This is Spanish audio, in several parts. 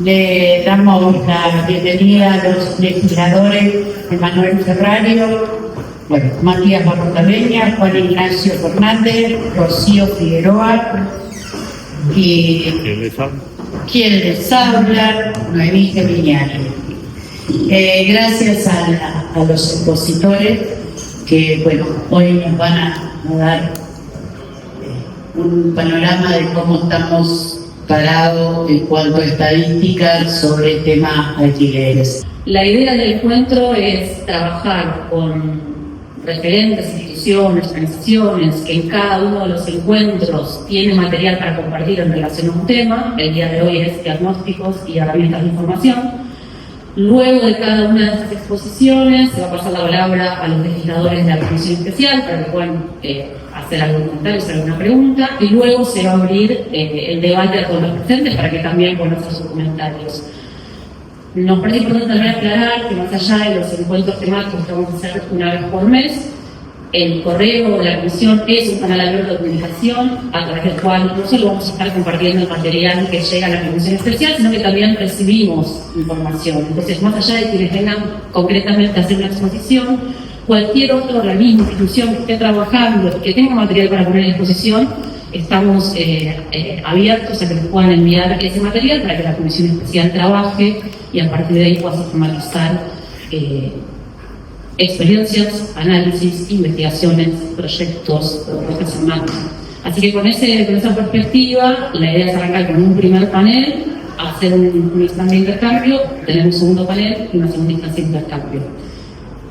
Le damos la bienvenida a los legisladores Emanuel Ferrario, Matías Barrotaveña, Juan Ignacio Fernández, Rocío Figueroa y quien les habla, Noemí Viñani. Gracias a los expositores que hoy nos van a dar un panorama de cómo estamos parados en cuanto a estadísticas sobre el tema alquileres. La idea del encuentro es trabajar con referentes, instituciones, organizaciones que en cada uno de los encuentros tienen material para compartir en relación a un tema. El día de hoy es diagnósticos y herramientas de información. Luego de cada una de estas exposiciones se va a pasar la palabra a los legisladores de la Comisión Especial para que puedan hacer algún comentario, hacer alguna pregunta, y luego se va a abrir el debate a todos los presentes para que también conozcan sus comentarios. Nos parece importante también aclarar que más allá de los encuentros temáticos que vamos a hacer una vez por mes, el correo de la comisión es un canal abierto de comunicación a través del cual no solo vamos a estar compartiendo el material que llega a la comisión especial, sino que también recibimos información. Entonces, más allá de quienes vengan concretamente a hacer una exposición, cualquier otro organismo, institución que esté trabajando y que tenga material para poner a disposición, estamos abiertos a que nos puedan enviar ese material para que la comisión especial trabaje y a partir de ahí pueda sistematizar experiencias, análisis, investigaciones, proyectos, propuestas en marcha. Así que con esa perspectiva, la idea es arrancar con un primer panel, hacer un instante de intercambio, tener un segundo panel y una segunda instancia de intercambio.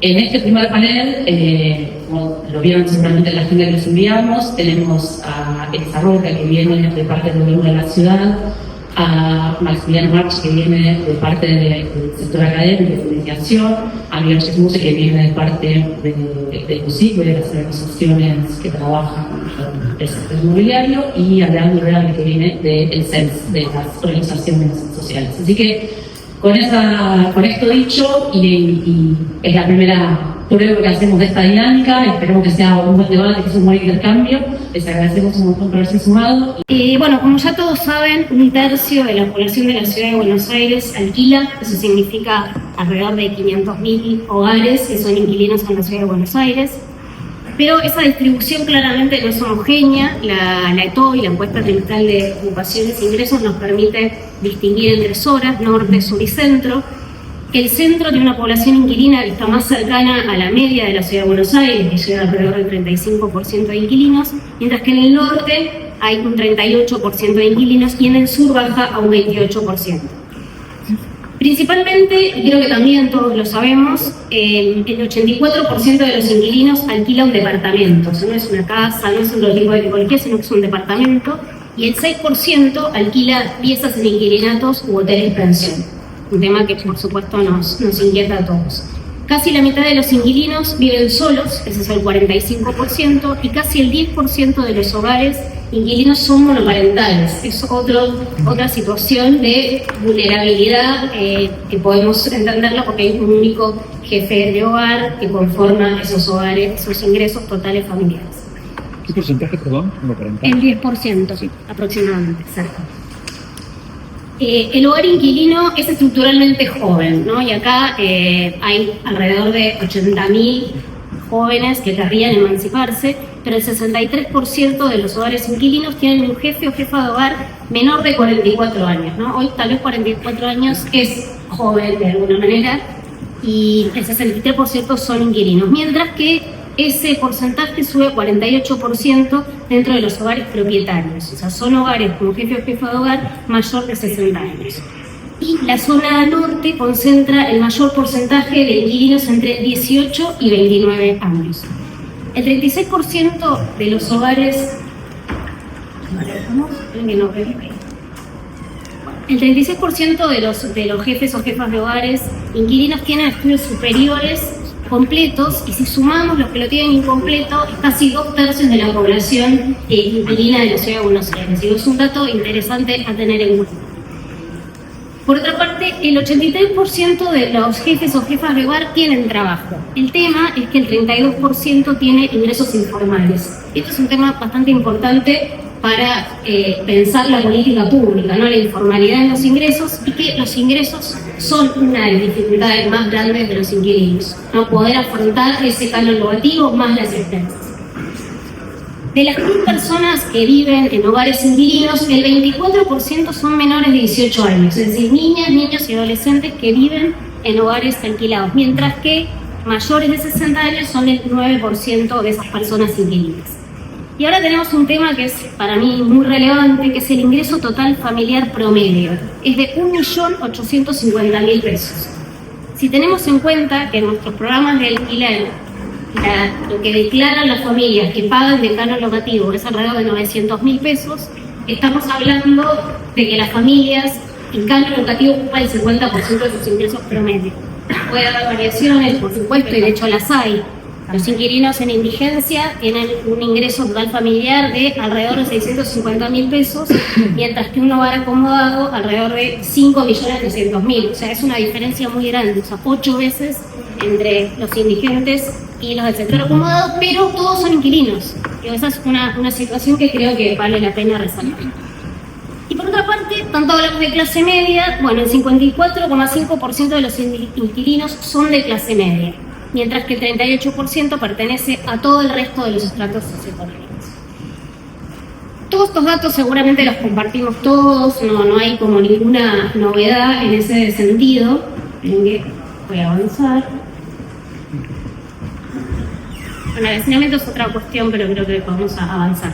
En este primer panel, como lo vieron seguramente en la agenda que les enviamos, tenemos a Elsa Roca, que viene de parte del gobierno de la ciudad, a Maximiliano March, que viene de parte del sector académico de investigación, a Miguel Jesmuse, que viene de parte de CUSIC, de las organizaciones que trabajan con el sector inmobiliario, y a Leandro Real, que viene del CENS, de las organizaciones sociales. Así que con esto dicho, y es la primera prueba que hacemos de esta dinámica, esperemos que sea un buen debate, que sea un buen intercambio. Les agradecemos un montón por haberse sumado. Como ya todos saben, 1/3 de la población de la ciudad de Buenos Aires alquila. Eso significa alrededor de 500.000 hogares que son inquilinos en la ciudad de Buenos Aires. Pero esa distribución claramente no es homogénea. La ETOI, la encuesta trimestral de ocupaciones e ingresos, nos permite distinguir entre zonas, norte, sur y centro. El centro tiene una población inquilina que está más cercana a la media de la ciudad de Buenos Aires, que llega alrededor del 35% de inquilinos, mientras que en el norte hay un 38% de inquilinos y en el sur baja a un 28%. Principalmente, y creo que también todos lo sabemos, el 84% de los inquilinos alquila un departamento. O sea, no es una casa, no es otro tipo de tipología, sino que es un departamento. Y el 6% alquila piezas en inquilinatos u hoteles pensión. Un tema que, por supuesto, nos inquieta a todos. Casi la mitad de los inquilinos viven solos, ese es el 45%, y casi el 10% de los hogares inquilinos son monoparentales. Es otra situación de vulnerabilidad que podemos entenderla porque hay un único jefe de hogar que conforma esos hogares, esos ingresos totales familiares. ¿Qué porcentaje, perdón, monoparental? El 10%, sí, aproximadamente, exacto. El hogar inquilino es estructuralmente joven, ¿no? Y acá hay alrededor de 80.000 jóvenes que querrían emanciparse, pero el 63% de los hogares inquilinos tienen un jefe o jefa de hogar menor de 44 años, ¿no? Hoy tal vez 44 años es joven de alguna manera, y el 63% son inquilinos, mientras que ese porcentaje sube a 48% dentro de los hogares propietarios. O sea, son hogares con jefe o jefa de hogar mayor de 60 años. Y la zona norte concentra el mayor porcentaje de inquilinos entre 18 y 29 años. El 36% de los hogares... El 36% de los jefes o jefas de hogares inquilinos tienen estudios superiores completos, y si sumamos los que lo tienen incompleto, es casi 2/3 de la población inquilina de la ciudad de Buenos Aires. Y es un dato interesante a tener en cuenta. Por otra parte, el 83% de los jefes o jefas de hogar tienen trabajo. El tema es que el 32% tiene ingresos informales. Esto es un tema bastante importante para pensar la política pública, ¿no? La informalidad en los ingresos, y que los ingresos son una de las dificultades más grandes de los inquilinos, no poder afrontar ese canon logativo más las expensas. De las 1000 personas que viven en hogares inquilinos, el 24% son menores de 18 años, es decir, niñas, niños y adolescentes que viven en hogares alquilados, mientras que mayores de 60 años son el 9% de esas personas inquilinas. Y ahora tenemos un tema que es para mí muy relevante, que es el ingreso total familiar promedio. Es de 1.850.000 pesos. Si tenemos en cuenta que en nuestros programas de alquiler, lo que declaran las familias que pagan de canon locativo es alrededor de 900.000 pesos, estamos hablando de que las familias, el canon locativo ocupa el 50% de sus ingresos promedio. Puede haber variaciones, por supuesto, y de hecho las hay. Los inquilinos en indigencia tienen un ingreso total familiar de alrededor de 650.000 pesos, mientras que un hogar acomodado alrededor de 5.300.000. O sea, es una diferencia muy grande, o sea, 8 veces entre los indigentes y los del sector acomodado, pero todos son inquilinos. Y esa es una situación que creo que vale la pena resaltar. Y por otra parte, tanto hablamos de clase media, bueno, el 54,5% de los inquilinos son de clase media, mientras que el 38% pertenece a todo el resto de los estratos socioeconómicos. Todos estos datos seguramente los compartimos todos, no hay como ninguna novedad en ese sentido. Voy a avanzar. Bueno, el hacinamiento es otra cuestión, pero creo que podemos avanzar.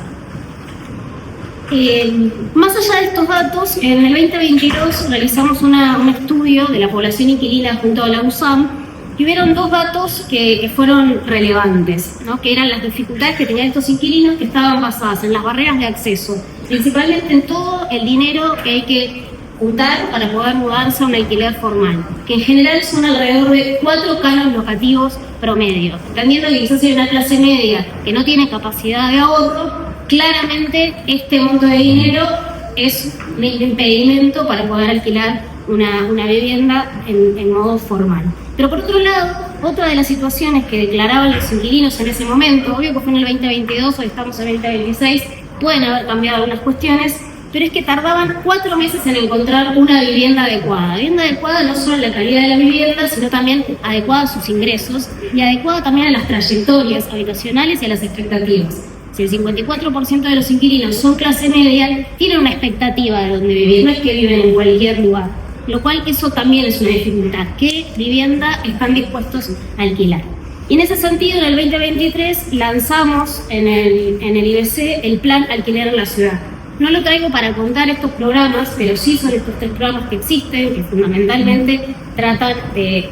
Más allá de estos datos, en el 2022 realizamos un estudio de la población inquilina junto a la USAM y hubieron 2 datos que fueron relevantes, ¿no? Que eran las dificultades que tenían estos inquilinos, que estaban basadas en las barreras de acceso, principalmente en todo el dinero que hay que juntar para poder mudarse a un alquiler formal, que en general son alrededor de 4 canos locativos promedio. Entendiendo que quizás hay una clase media que no tiene capacidad de ahorro, claramente este monto de dinero es un impedimento para poder alquilar una vivienda en modo formal. Pero por otro lado, otra de las situaciones que declaraban los inquilinos en ese momento, obvio que fue en el 2022, hoy estamos en el 2026, pueden haber cambiado algunas cuestiones, pero es que tardaban 4 meses en encontrar una vivienda adecuada. Vivienda adecuada no solo a la calidad de la vivienda, sino también adecuada a sus ingresos y adecuada también a las trayectorias habitacionales y a las expectativas. Si el 54% de los inquilinos son clase media, tienen una expectativa de dónde vivir, no es que viven en cualquier lugar, lo cual eso también es una dificultad. ¿Qué vivienda están dispuestos a alquilar? Y en ese sentido, en el 2023 lanzamos en el IBC el plan Alquiler en la Ciudad. No lo traigo para contar estos programas, pero sí son estos 3 programas que existen, que fundamentalmente tratan de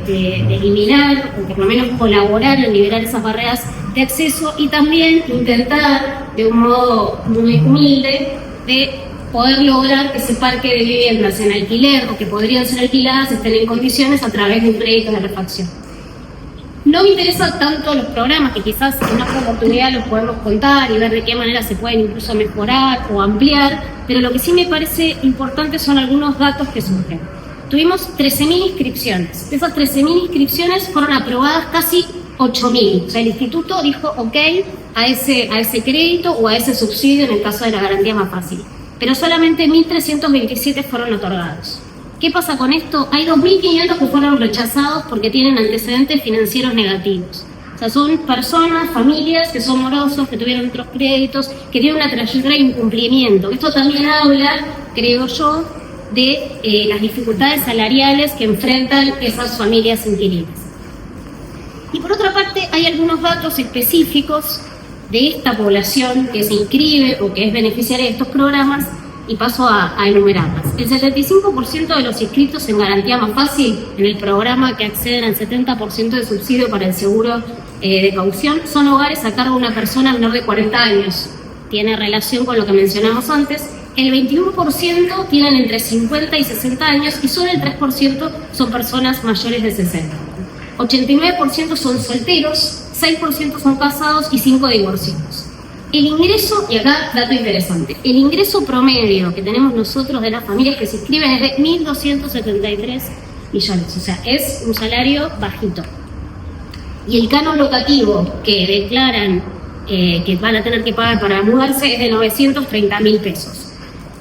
eliminar, o por lo menos colaborar en liberar esas barreras de acceso y también intentar, de un modo muy humilde, de poder lograr que ese parque de viviendas en alquiler o que podrían ser alquiladas estén en condiciones a través de un crédito de refacción. No me interesan tanto los programas, que quizás en otra oportunidad los podemos contar y ver de qué manera se pueden incluso mejorar o ampliar, pero lo que sí me parece importante son algunos datos que surgen. Tuvimos 13.000 inscripciones. De esas 13.000 inscripciones fueron aprobadas casi 8.000. O sea, el instituto dijo ok a ese crédito o a ese subsidio en el caso de la garantía más fácil. Pero solamente 1.327 fueron otorgados. ¿Qué pasa con esto? Hay 2.500 que fueron rechazados porque tienen antecedentes financieros negativos. O sea, son personas, familias que son morosos, que tuvieron otros créditos, que tienen una trayectoria de incumplimiento. Esto también habla, creo yo, de las dificultades salariales que enfrentan esas familias inquilinas. Y por otra parte, hay algunos datos específicos de esta población que se inscribe o que es beneficiaria de estos programas, y paso a enumerarlas. El 75% de los inscritos en Garantía Más Fácil, en el programa que acceden al 70% de subsidio para el seguro de caución, son hogares a cargo de una persona menor de 40 años. Tiene relación con lo que mencionamos antes. El 21% tienen entre 50 y 60 años y solo el 3% son personas mayores de 60. 89% son solteros, 6% son casados y 5% divorciados. El ingreso, y acá dato interesante, el ingreso promedio que tenemos nosotros de las familias que se inscriben es de 1.273 millones, o sea, es un salario bajito. Y el canon locativo que declaran que van a tener que pagar para mudarse es de 930.000 pesos.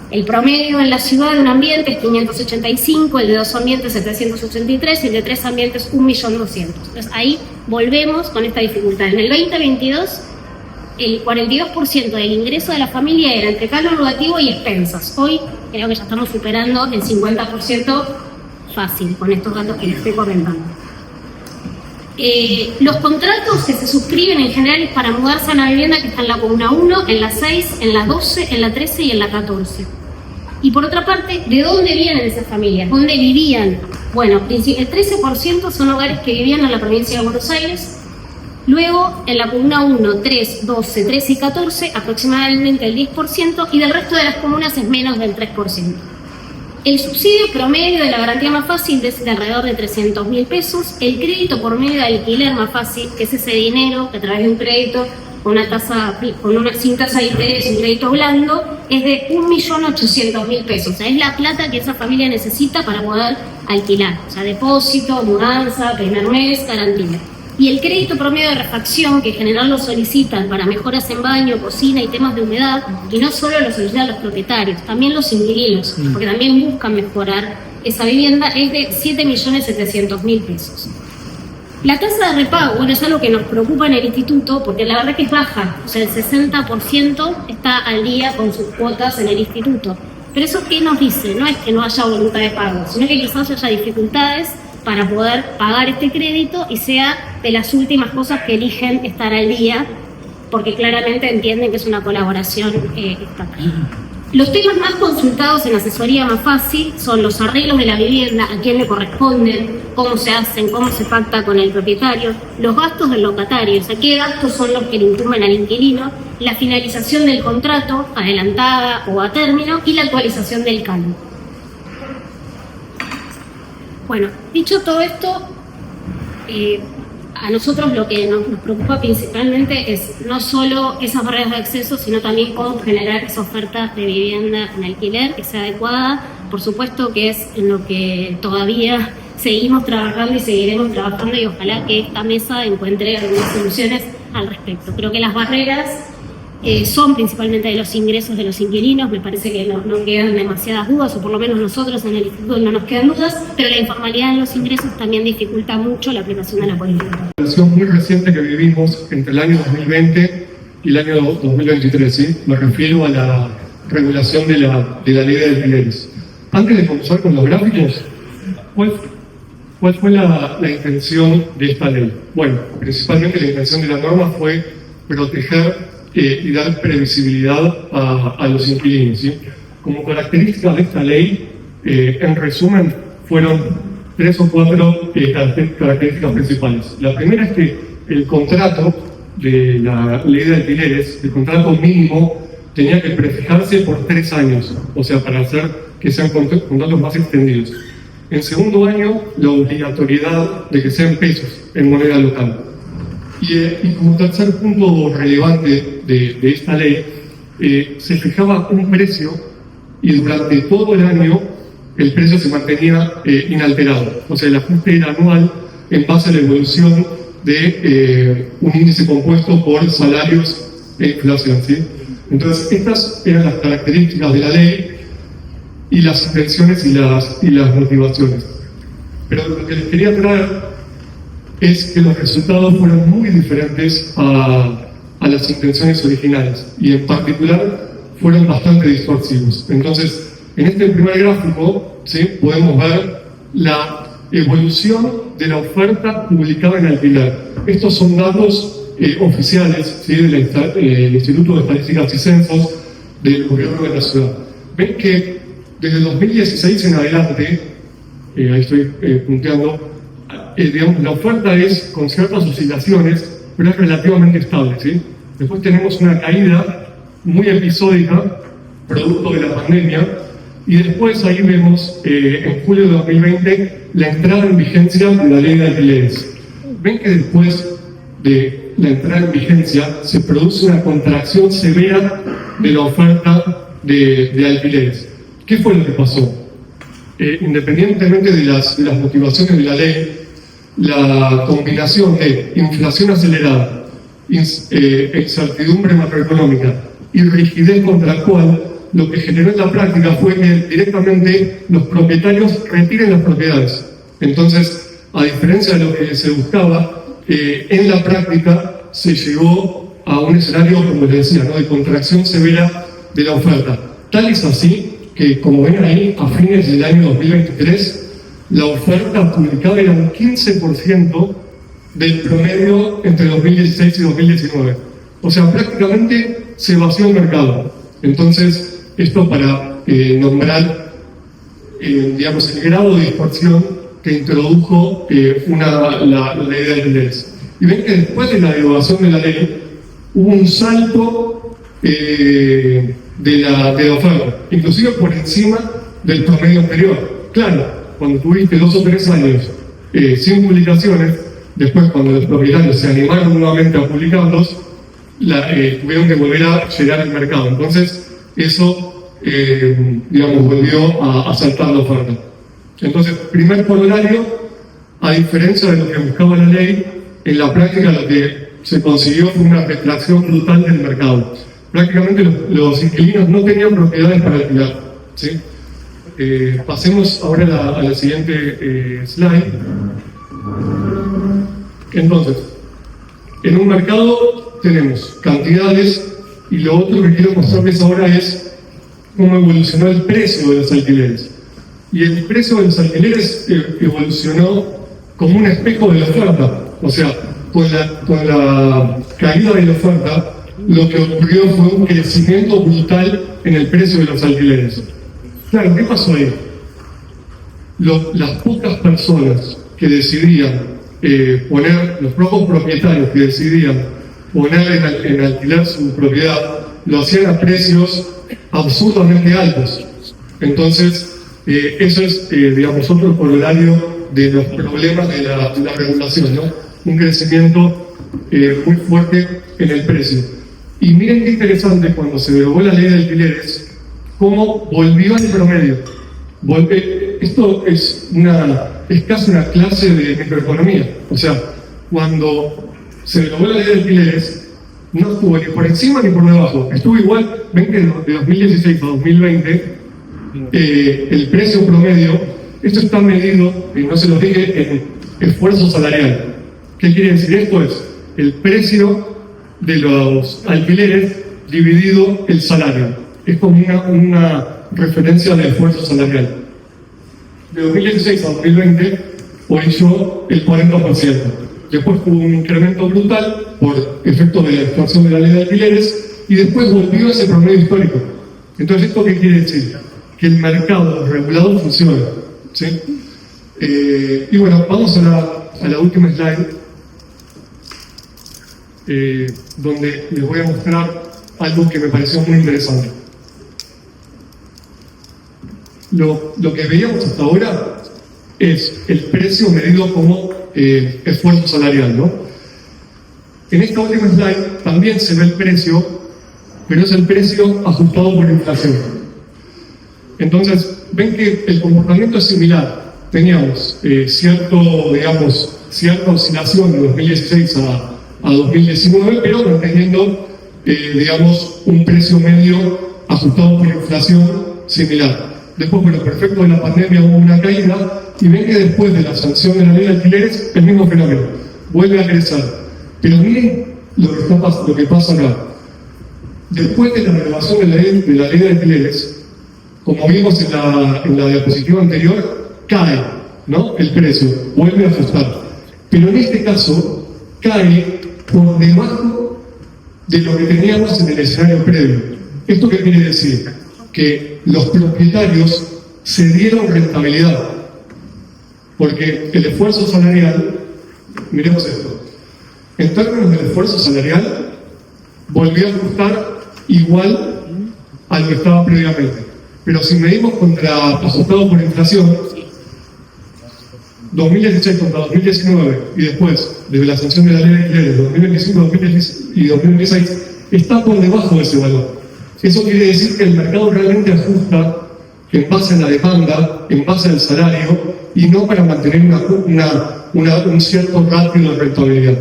El promedio en la ciudad de un ambiente es 585, el de 2 ambientes 783 y el de 3 ambientes 1.200.000. Entonces ahí volvemos con esta dificultad. En el 2022, el 42% del ingreso de la familia era entre canon rotativo y expensas. Hoy creo que ya estamos superando el 50% fácil con estos datos que les estoy comentando. Los contratos que se suscriben en general es para mudarse a una vivienda que está en la comuna 1, en la 6, en la 12, en la 13 y en la 14. Y por otra parte, ¿de dónde vienen esas familias? ¿Dónde vivían? Bueno, el 13% son hogares que vivían en la provincia de Buenos Aires. Luego, en la comuna 1, 3, 12, 13 y 14, aproximadamente el 10%, y del resto de las comunas es menos del 3%. El subsidio promedio de la garantía más fácil es de alrededor de 300.000 pesos. El crédito por medio de alquiler más fácil, que es ese dinero que a través de un crédito sin tasa de interés, un crédito blando, es de 1.800.000 pesos. O sea, es la plata que esa familia necesita para poder alquilar. O sea, depósito, mudanza, primer mes, garantía. Y el crédito promedio de refacción, que en general lo solicitan para mejoras en baño, cocina y temas de humedad, y no solo lo solicitan los propietarios, también los inquilinos, porque también buscan mejorar esa vivienda, es de 7.700.000 pesos. La tasa de repago, bueno, es algo que nos preocupa en el instituto, porque la verdad que es baja, o sea, el 60% está al día con sus cuotas en el instituto. Pero eso, ¿qué nos dice? No es que no haya voluntad de pago, sino que quizás haya dificultades para poder pagar este crédito y sea de las últimas cosas que eligen estar al día, porque claramente entienden que es una colaboración estatal. Los temas más consultados en asesoría más fácil son los arreglos de la vivienda, a quién le corresponden, cómo se hacen, cómo se pacta con el propietario, los gastos del locatario, o sea, qué gastos son los que le incumben al inquilino, la finalización del contrato, adelantada o a término, y la actualización del canon. Bueno, dicho todo esto, a nosotros lo que nos preocupa principalmente es no solo esas barreras de acceso, sino también cómo generar esa oferta de vivienda en alquiler que sea adecuada. Por supuesto que es en lo que todavía seguimos trabajando y seguiremos trabajando, y ojalá que esta mesa encuentre algunas soluciones al respecto. Creo que las barreras son principalmente de los ingresos de los inquilinos. Me parece que no quedan demasiadas dudas, o por lo menos nosotros en el instituto no nos quedan dudas, pero la informalidad en los ingresos también dificulta mucho la aplicación de la política. La situación muy reciente que vivimos entre el año 2020 y el año 2023, ¿sí? Me refiero a la regulación de la ley de alquileres. Antes de comenzar con los gráficos, ¿cuál fue la intención de esta ley? Bueno, principalmente la intención de la norma fue proteger y dar previsibilidad a los inquilinos, ¿sí? Como característica de esta ley, en resumen, fueron 3 o 4 características principales. La primera es que el contrato de la ley de alquileres, el contrato mínimo, tenía que prefijarse por 3 años, o sea, para hacer que sean contratos más extendidos. En segundo año, la obligatoriedad de que sean pesos en moneda local. Y como tercer punto relevante de esta ley, se fijaba un precio y durante todo el año el precio se mantenía inalterado. O sea, el ajuste era anual en base a la evolución de un índice compuesto por salarios e inflación, ¿sí? Entonces, estas eran las características de la ley y las intenciones y las motivaciones. Pero lo que les quería traer es que los resultados fueron muy diferentes a las intenciones originales, y en particular fueron bastante distorsivos. Entonces, en este primer gráfico, ¿sí?, podemos ver la evolución de la oferta publicada en alquiler. Estos son datos oficiales, ¿sí?, del Instituto de Estadísticas y Censos del Gobierno de la Ciudad. Ven que desde 2016 en adelante, ahí estoy punteando, digamos, la oferta es con ciertas oscilaciones, pero es relativamente estable, ¿sí? Después tenemos una caída muy episódica, producto de la pandemia, y después ahí vemos, en julio de 2020, la entrada en vigencia de la ley de alquileres. Ven que después de la entrada en vigencia se produce una contracción severa de la oferta de alquileres. ¿Qué fue lo que pasó? Independientemente de las motivaciones de la ley, la combinación de inflación acelerada, incertidumbre macroeconómica y rigidez contractual, lo que generó en la práctica fue que directamente los propietarios retiren las propiedades. Entonces, a diferencia de lo que se buscaba, en la práctica se llegó a un escenario, como les decía, ¿no?, de contracción severa de la oferta. Tal es así que, como ven ahí, a fines del año 2023, la oferta publicada era un 15% del promedio entre 2016 y 2019. O sea, prácticamente se vació el mercado. Entonces, esto para nombrar, digamos, el grado de distorsión que introdujo la ley de alquileres. Y ven que después de la derogación de la ley, hubo un salto de la oferta, inclusive por encima del promedio anterior. Claro, cuando tuviste 2 o 3 años sin publicaciones, después cuando los propietarios se animaron nuevamente a publicarlos, tuvieron que volver a llegar al mercado. Entonces, eso, digamos, volvió a saltar la oferta. Entonces, primer corolario, a diferencia de lo que buscaba la ley, en la práctica lo que se consiguió fue una retracción brutal del mercado. Prácticamente los inquilinos no tenían propiedades para alquilar, ¿sí? Pasemos ahora a la siguiente slide. Entonces, en un mercado tenemos cantidades y lo otro que quiero mostrarles ahora es cómo evolucionó el precio de los alquileres. Y el precio de los alquileres evolucionó como un espejo de la oferta. O sea, con la caída de la oferta, lo que ocurrió fue un crecimiento brutal en el precio de los alquileres. Claro, ¿qué pasó ahí? Las pocas personas que decidían los pocos propietarios que decidían poner en alquiler su propiedad, lo hacían a precios absurdamente altos. Entonces, eso es, digamos, otro corolario de los problemas de la regulación, ¿no? Un crecimiento muy fuerte en el precio. Y miren qué interesante, cuando se derogó la ley de alquileres, cómo volvió al promedio. Esto es casi una clase de microeconomía. O sea, cuando se derogó la ley de alquileres, no estuvo ni por encima ni por debajo. Estuvo igual. Ven que de 2016 a 2020, el precio promedio, esto está medido, y no se lo dije, en esfuerzo salarial. ¿Qué quiere decir esto? Es el precio de los alquileres dividido el salario. Es como una referencia del esfuerzo salarial. De 2016 a 2020 aumentó el 40%. Después hubo un incremento brutal por efecto de la expansión de la ley de alquileres y después volvió a ese promedio histórico. Entonces, ¿esto qué quiere decir? Que el mercado regulado funciona, ¿sí? Y bueno, vamos a la última slide, donde les voy a mostrar algo que me pareció muy interesante. Lo que veíamos hasta ahora es el precio medido como esfuerzo salarial, ¿no? En esta última slide también se ve el precio, pero es el precio ajustado por inflación. Entonces, ven que el comportamiento es similar. Teníamos cierta oscilación de 2016 a 2019, pero manteniendo, un precio medio ajustado por inflación similar. Después, por el efecto de la pandemia, hubo una caída, y ven que después de la sanción de la ley de alquileres, el mismo fenómeno vuelve a crecer. Pero miren lo que pasa acá. Después de la renovación de la ley de alquileres, como vimos en la diapositiva anterior, cae, ¿no?, el precio, vuelve a ajustar. Pero en este caso, cae por debajo de lo que teníamos en el escenario previo. ¿Esto qué quiere decir? Que los propietarios se dieron rentabilidad, porque el esfuerzo salarial, miremos esto, en términos del esfuerzo salarial, volvió a ajustar igual a lo que estaba previamente. Pero si medimos ajustado por inflación, 2016 contra 2019 y después, desde la sanción de la ley de alquileres, 2025, 2016 y 2016, está por debajo de ese valor. Eso quiere decir que el mercado realmente ajusta en base a la demanda, en base al salario, y no para mantener un cierto ratio de rentabilidad.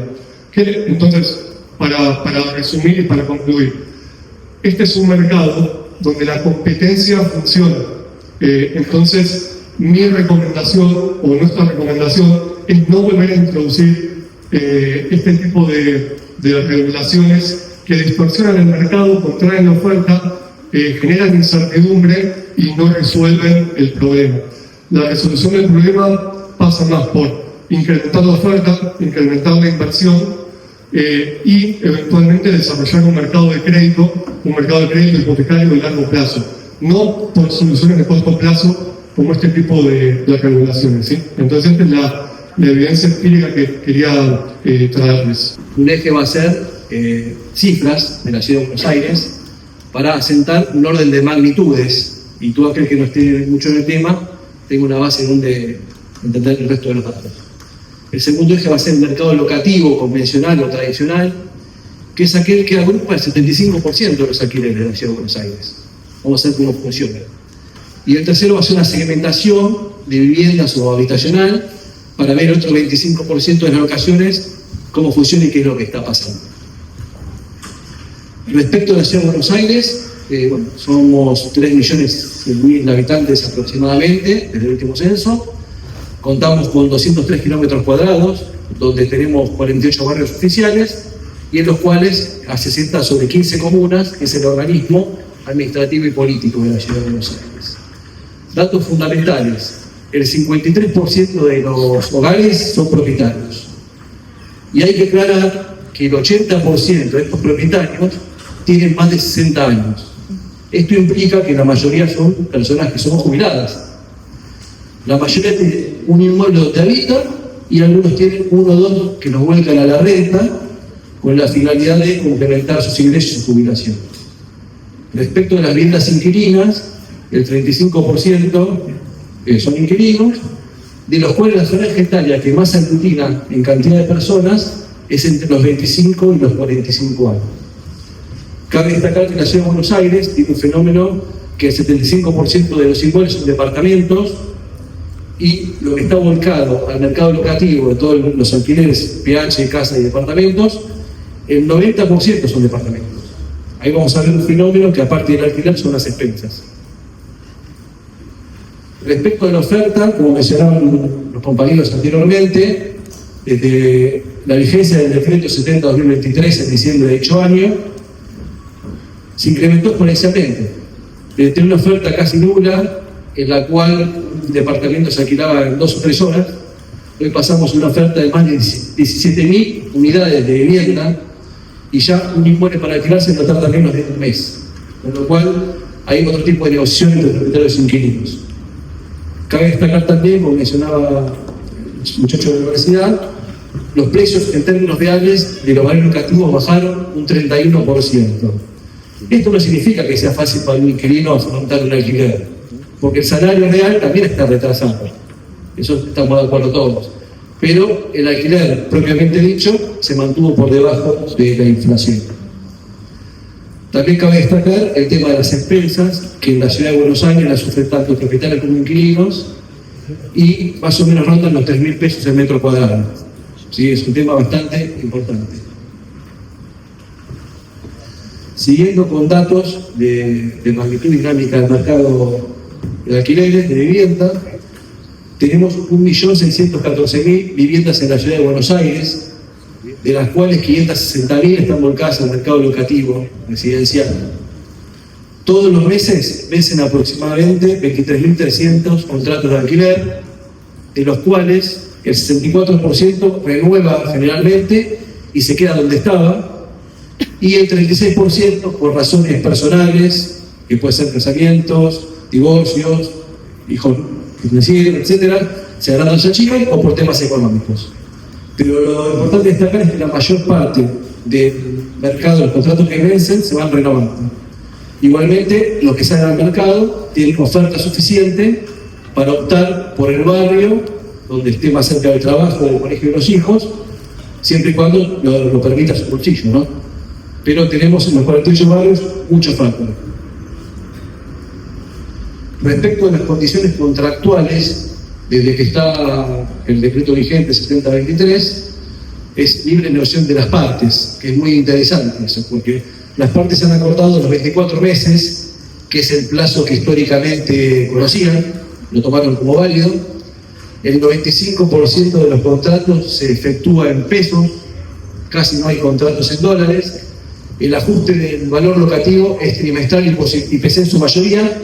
Entonces, para resumir y para concluir. Este es un mercado donde la competencia funciona. Entonces, mi recomendación o nuestra recomendación es no volver a introducir este tipo de regulaciones que distorsionan el mercado, contraen la oferta, generan incertidumbre y no resuelven el problema. La resolución del problema pasa más por incrementar la oferta, incrementar la inversión y eventualmente desarrollar un mercado de crédito hipotecario de largo plazo, no por soluciones de corto plazo como este tipo de regulaciones, ¿sí? Entonces esta es la evidencia empírica que quería traerles. Un eje va a ser cifras de la Ciudad de Buenos Aires para asentar un orden de magnitudes, y tú aquel que no esté mucho en el tema, tengo una base donde entender el resto de los datos. El segundo eje va a ser el mercado locativo, convencional o tradicional, que es aquel que agrupa el 75% de los alquileres de la Ciudad de Buenos Aires. Vamos a ver cómo funciona. Y el tercero va a ser una segmentación de viviendas o habitacional para ver otro 25% de las locaciones, cómo funciona y qué es lo que está pasando. Respecto a la Ciudad de Buenos Aires, somos 3.100.000 habitantes aproximadamente desde el último censo. Contamos con 203 kilómetros cuadrados, donde tenemos 48 barrios oficiales y en los cuales se asienta sobre 15 comunas, que es el organismo administrativo y político de la Ciudad de Buenos Aires. Datos fundamentales: el 53% de los hogares son propietarios. Y hay que aclarar que el 80% de estos propietarios tienen más de 60 años. Esto implica que la mayoría son personas que son jubiladas. La mayoría tiene un inmueble donde habitan y algunos tienen uno o dos que los vuelcan a la renta con la finalidad de complementar sus ingresos y su jubilación. Respecto a las viviendas inquilinas, el 35% son inquilinos, de los cuales la franja etaria que más aglutina en cantidad de personas es entre los 25 y los 45 años. Cabe destacar que la Ciudad de Buenos Aires tiene un fenómeno que el 75% de los inmuebles son departamentos y lo que está volcado al mercado locativo de todos los alquileres, PH, casa y departamentos, el 90% son departamentos. Ahí vamos a ver un fenómeno que aparte del alquiler son las expensas. Respecto a la oferta, como mencionaban los compañeros anteriormente, desde la vigencia del decreto 70/2023 en diciembre de dicho año, se incrementó exponencialmente. De tener una oferta casi nula, en la cual un departamento se alquilaba en 2 o 3 horas, hoy pasamos a una oferta de más de 17.000 unidades de vivienda y ya un inmueble para alquilarse no tarda menos de un mes, con lo cual hay otro tipo de negociación entre propietarios e inquilinos. Cabe destacar también, como mencionaba el muchacho de la universidad, los precios en términos reales de los barrios locativos bajaron un 31%. Esto no significa que sea fácil para un inquilino afrontar un alquiler, porque el salario real también está retrasado. Eso estamos de acuerdo todos. Pero el alquiler, propiamente dicho, se mantuvo por debajo de la inflación. También cabe destacar el tema de las expensas, que en la Ciudad de Buenos Aires las sufren tanto propietarios como inquilinos, y más o menos rondan los 3.000 pesos el metro cuadrado. Sí, es un tema bastante importante. Siguiendo con datos de magnitud dinámica del mercado de alquileres de vivienda, tenemos 1.614.000 viviendas en la Ciudad de Buenos Aires, de las cuales 560.000 están volcadas al mercado locativo residencial. Todos los meses vencen aproximadamente 23.300 contratos de alquiler, de los cuales el 64% renueva generalmente y se queda donde estaba, y el 36% por razones personales, que pueden ser casamientos, divorcios, hijos que nacieron, etc., se agrandan a Chile o por temas económicos. Pero lo importante destacar es que la mayor parte del mercado, los contratos que vencen, se van renovando. Igualmente, los que salen al mercado tienen oferta suficiente para optar por el barrio donde esté más cerca del trabajo, del colegio de los hijos, siempre y cuando lo permita su bolsillo, ¿no? Pero tenemos en los 48 barrios mucha oferta. Respecto a las condiciones contractuales, desde que está el decreto vigente 70/23, es libre negociación de las partes, que es muy interesante eso, porque las partes han acordado los 24 meses, que es el plazo que históricamente conocían, lo tomaron como válido. El 95% de los contratos se efectúa en pesos, casi no hay contratos en dólares. El ajuste del valor locativo es trimestral y PC en su mayoría,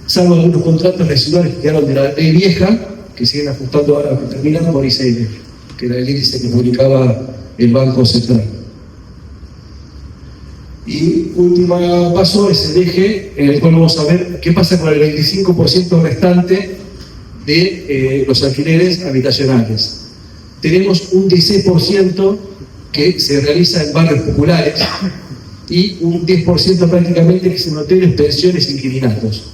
salvo algunos contratos residuales que quedaron de la ley vieja, que siguen ajustando ahora, que terminan por ICL, que era el índice que publicaba el Banco Central. Y último paso es el eje en el cual vamos a ver qué pasa con el 25% restante de los alquileres habitacionales. Tenemos un 16% que se realiza en barrios populares y un 10% prácticamente que es en hoteles, pensiones e inquilinatos.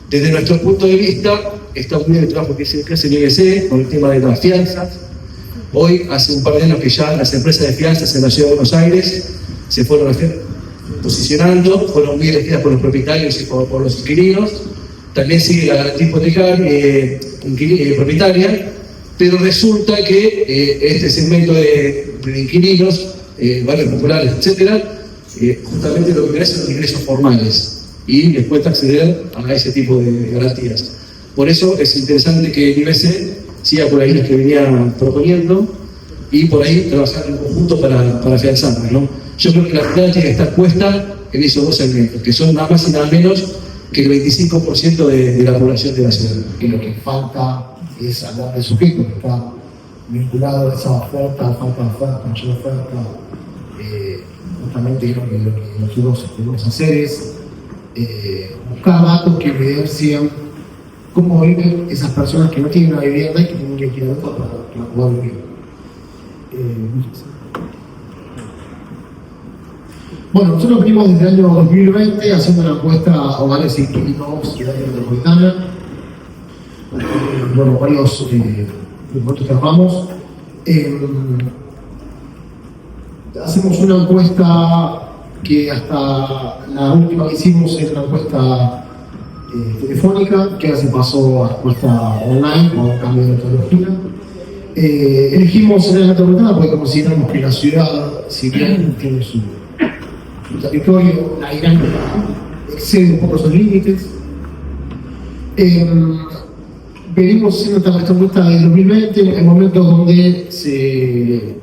Desde nuestro punto de vista, está muy bien el trabajo que hace el IBC con el tema de las fianzas. Hoy, hace un par de años que ya las empresas de fianzas en la Ciudad de Buenos Aires se fueron posicionando, fueron muy elegidas por los propietarios y por los inquilinos. También sigue la garantía hipotecaria propietaria, pero resulta que este segmento de inquilinos, barrios populares, etcétera, justamente lo que interesa son los ingresos formales y les cuesta acceder a ese tipo de garantías. Por eso es interesante que el IBC siga por ahí los que venía proponiendo y por ahí trabajar en conjunto para afianzarla, ¿no? Yo creo que la mirada tiene que estar puesta en esos dos segmentos, que son nada más y nada menos que el 25% de la población de la ciudad. Que lo que falta es hablar del sujeto, que está vinculado a esa oferta, falta de oferta, mucha oferta. Justamente creo que lo que nosotros debemos hacer es buscar datos que evidencian cómo viven esas personas que no tienen una vivienda y que tienen que alquilar otra para poder vivir. Bueno, nosotros venimos desde el año 2020 haciendo una encuesta a hogares e inquilinos de la área metropolitana. Bueno, varios nosotros trabajamos. Hacemos una encuesta que hasta la última que hicimos era una encuesta telefónica, que ahora se pasó a encuesta online con un cambio de metodología. Elegimos en la metropolitana porque consideramos que la ciudad, si bien tiene su territorio, la dinámica excede un poco sus límites. Venimos haciendo esta encuesta del 2020, en momentos donde se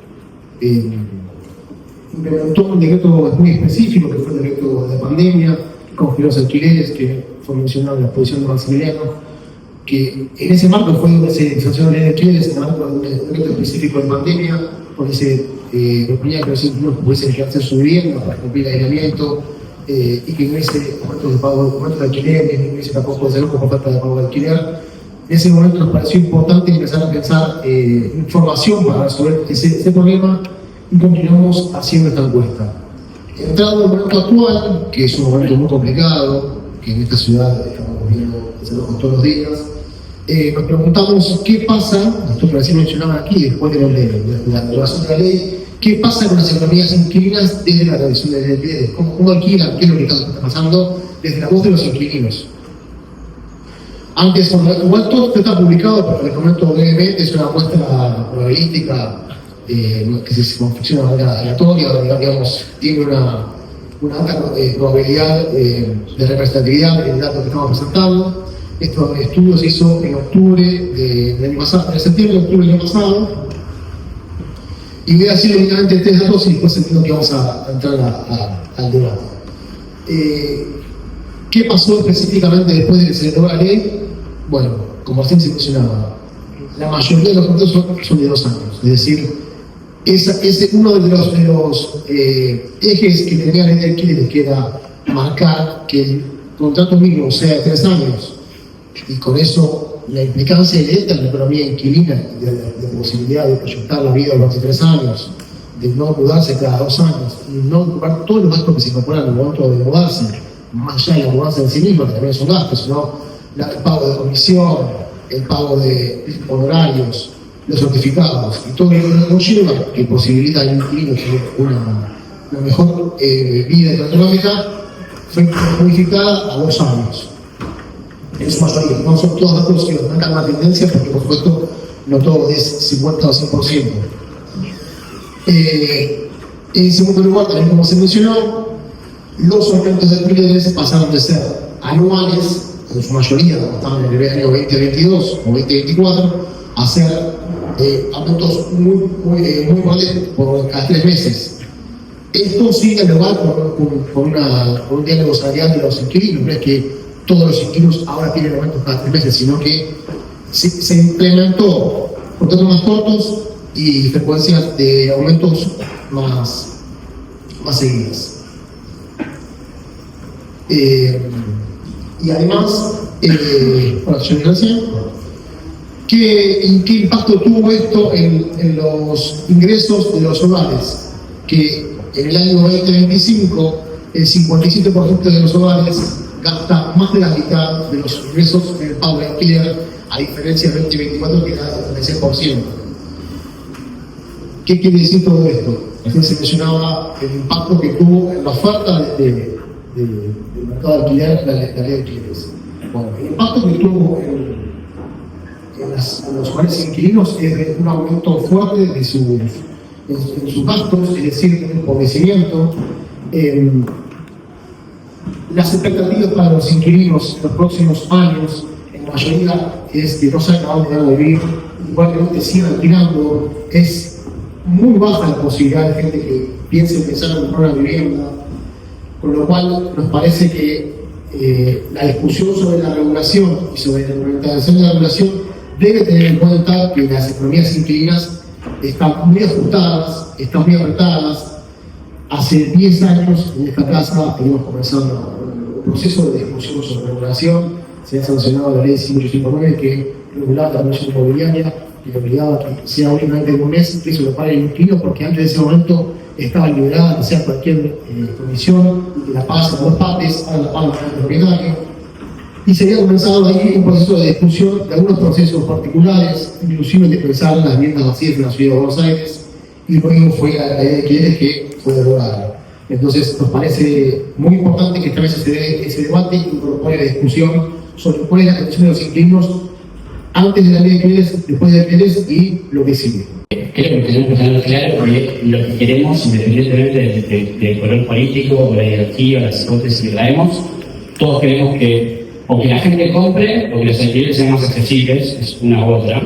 implementó un decreto muy específico, que fue el decreto de pandemia, que congeló los alquileres, que fue mencionado en la exposición de Maximiliano, que en ese marco fue donde se sancionó la ley de alquileres, en el marco de un decreto específico de pandemia, donde se proponía que los inquilinos pudiesen ejercer su vivienda para cumplir el aislamiento, y que no hubiese aumentos de pago de alquiler, ni hubiese tampoco desalojos por falta de pago de alquiler. En ese momento nos pareció importante empezar a pensar información para resolver ese problema y continuamos haciendo esta encuesta. Entrando en el momento actual, que es un momento muy complicado, que en esta ciudad estamos viendo desalojos todos los días, nos preguntamos qué pasa, esto que recién mencionaban aquí, después de la aprobación de la ley, qué pasa con las economías inquilinas desde la revisión de alquileres, cómo alquilan, qué es lo que está pasando desde la voz de los inquilinos. Antes, igual todo esto está publicado, pero les comento brevemente, es una muestra probabilística que se confecciona de manera aleatoria, digamos, tiene una alta probabilidad de representatividad del dato que estamos presentando. Este estudio se hizo en octubre del año pasado, en septiembre de octubre del año pasado, y voy a decir únicamente 3 datos y después entiendo que vamos a entrar al debate. ¿Qué pasó específicamente después de que se aprobó la ley? Bueno, como recién se mencionaba, la mayoría de los contratos son de 2 años, es decir, es uno de los ejes que tenía la ley de alquileres, que era marcar que el contrato mínimo sea de 3 años, y con eso la implicancia directa en la economía inquilina, de la posibilidad de proyectar la vida durante 3 años, de no mudarse cada 2 años, y no ocupar todos los gastos que se incorporan en el momento de mudarse, más allá de la mudanza en sí misma, que también son gastos, sino el pago de comisión, el pago de honorarios, los certificados, y todo lo que conlleva, que posibilita al inquilino una mejor vida económica, fue modificada a 2 años. En su mayoría, no son todos datos que nos marcan una tendencia, porque por supuesto no todo es 50 o 100%. En segundo lugar, también como se mencionó, los aumentos de alquileres pasaron de ser anuales, en su mayoría, como estaban en el año 2022 o 2024, a ser aumentos muy grandes por cada 3 meses. Esto sí dialogar con un diálogo salarial de los inquilinos. No es que todos los inquilinos ahora tienen aumentos cada 3 meses, sino que se implementó contratos más cortos y frecuencias de aumentos más seguidas. Y además, ¿qué impacto tuvo esto en los ingresos de los hogares? Que en el año 2025 el 57% de los hogares gasta más de la mitad de los ingresos en el pago de alquiler, a diferencia del 2024 que era del 36%. ¿Qué quiere decir todo esto? Recién se mencionaba el impacto que tuvo en la oferta del mercado de alquiler, la ley de alquileres. Bueno, el impacto que tuvo en los hogares inquilinos es de un aumento fuerte de sus gastos, es decir, un empobrecimiento. Las expectativas para los inquilinos en los próximos años, en la mayoría, es que no saben a dónde van a vivir, igualmente sigan alquilando. Es muy baja la posibilidad de gente que piense empezar a comprar una vivienda, con lo cual nos parece que la discusión sobre la regulación y sobre la implementación de la regulación debe tener en cuenta que las economías inquilinas están muy ajustadas, están muy apretadas. Hace 10 años en esta casa venimos comenzando un proceso de discusión sobre regulación. Se ha sancionado la ley 5859 que regulaba la promoción inmobiliaria y obligaba a que sea únicamente de un mes que eso lo pague el inquilino, porque antes de ese momento estaba liberada de hacer cualquier comisión y que la pagas a 2 partes, ahora la paga el propietario. Y se había comenzado ahí un proceso de discusión de algunos procesos particulares, inclusive de pensar en las viviendas vacías en la ciudad de Buenos Aires, y luego fue la ley de alquileres que fue derogada. Entonces nos parece muy importante que esta vez se dé ese debate y incorpore la discusión sobre cuál es la condición de los inquilinos antes de la ley de alquileres, después de alquileres y lo que sigue. Creo que tenemos que tener claro que lo que queremos, independientemente del color político o la ideología o las hipótesis que traemos, todos queremos que o que la gente compre o que los alquileres sean más accesibles, es una u otra.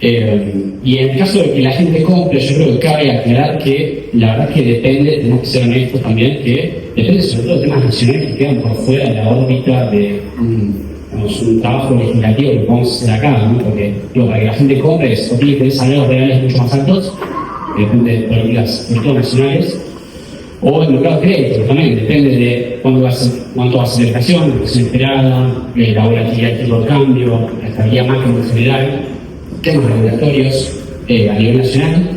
Y en el caso de que la gente compre, yo creo que cabe aclarar que la verdad que depende, tenemos que ser honestos también, que depende sobre todo de temas nacionales que quedan por fuera de la órbita de un trabajo legislativo que podemos hacer acá, ¿no? Porque para que la gente compre o tiene que tener salarios reales mucho más altos, depende de políticas sobre todo nacionales, o el mercado de crédito también, depende de cuánto va a ser la inflación, la inflación esperada, la volatilidad del tipo de cambio, la estabilidad macro en general, temas regulatorios a nivel nacional.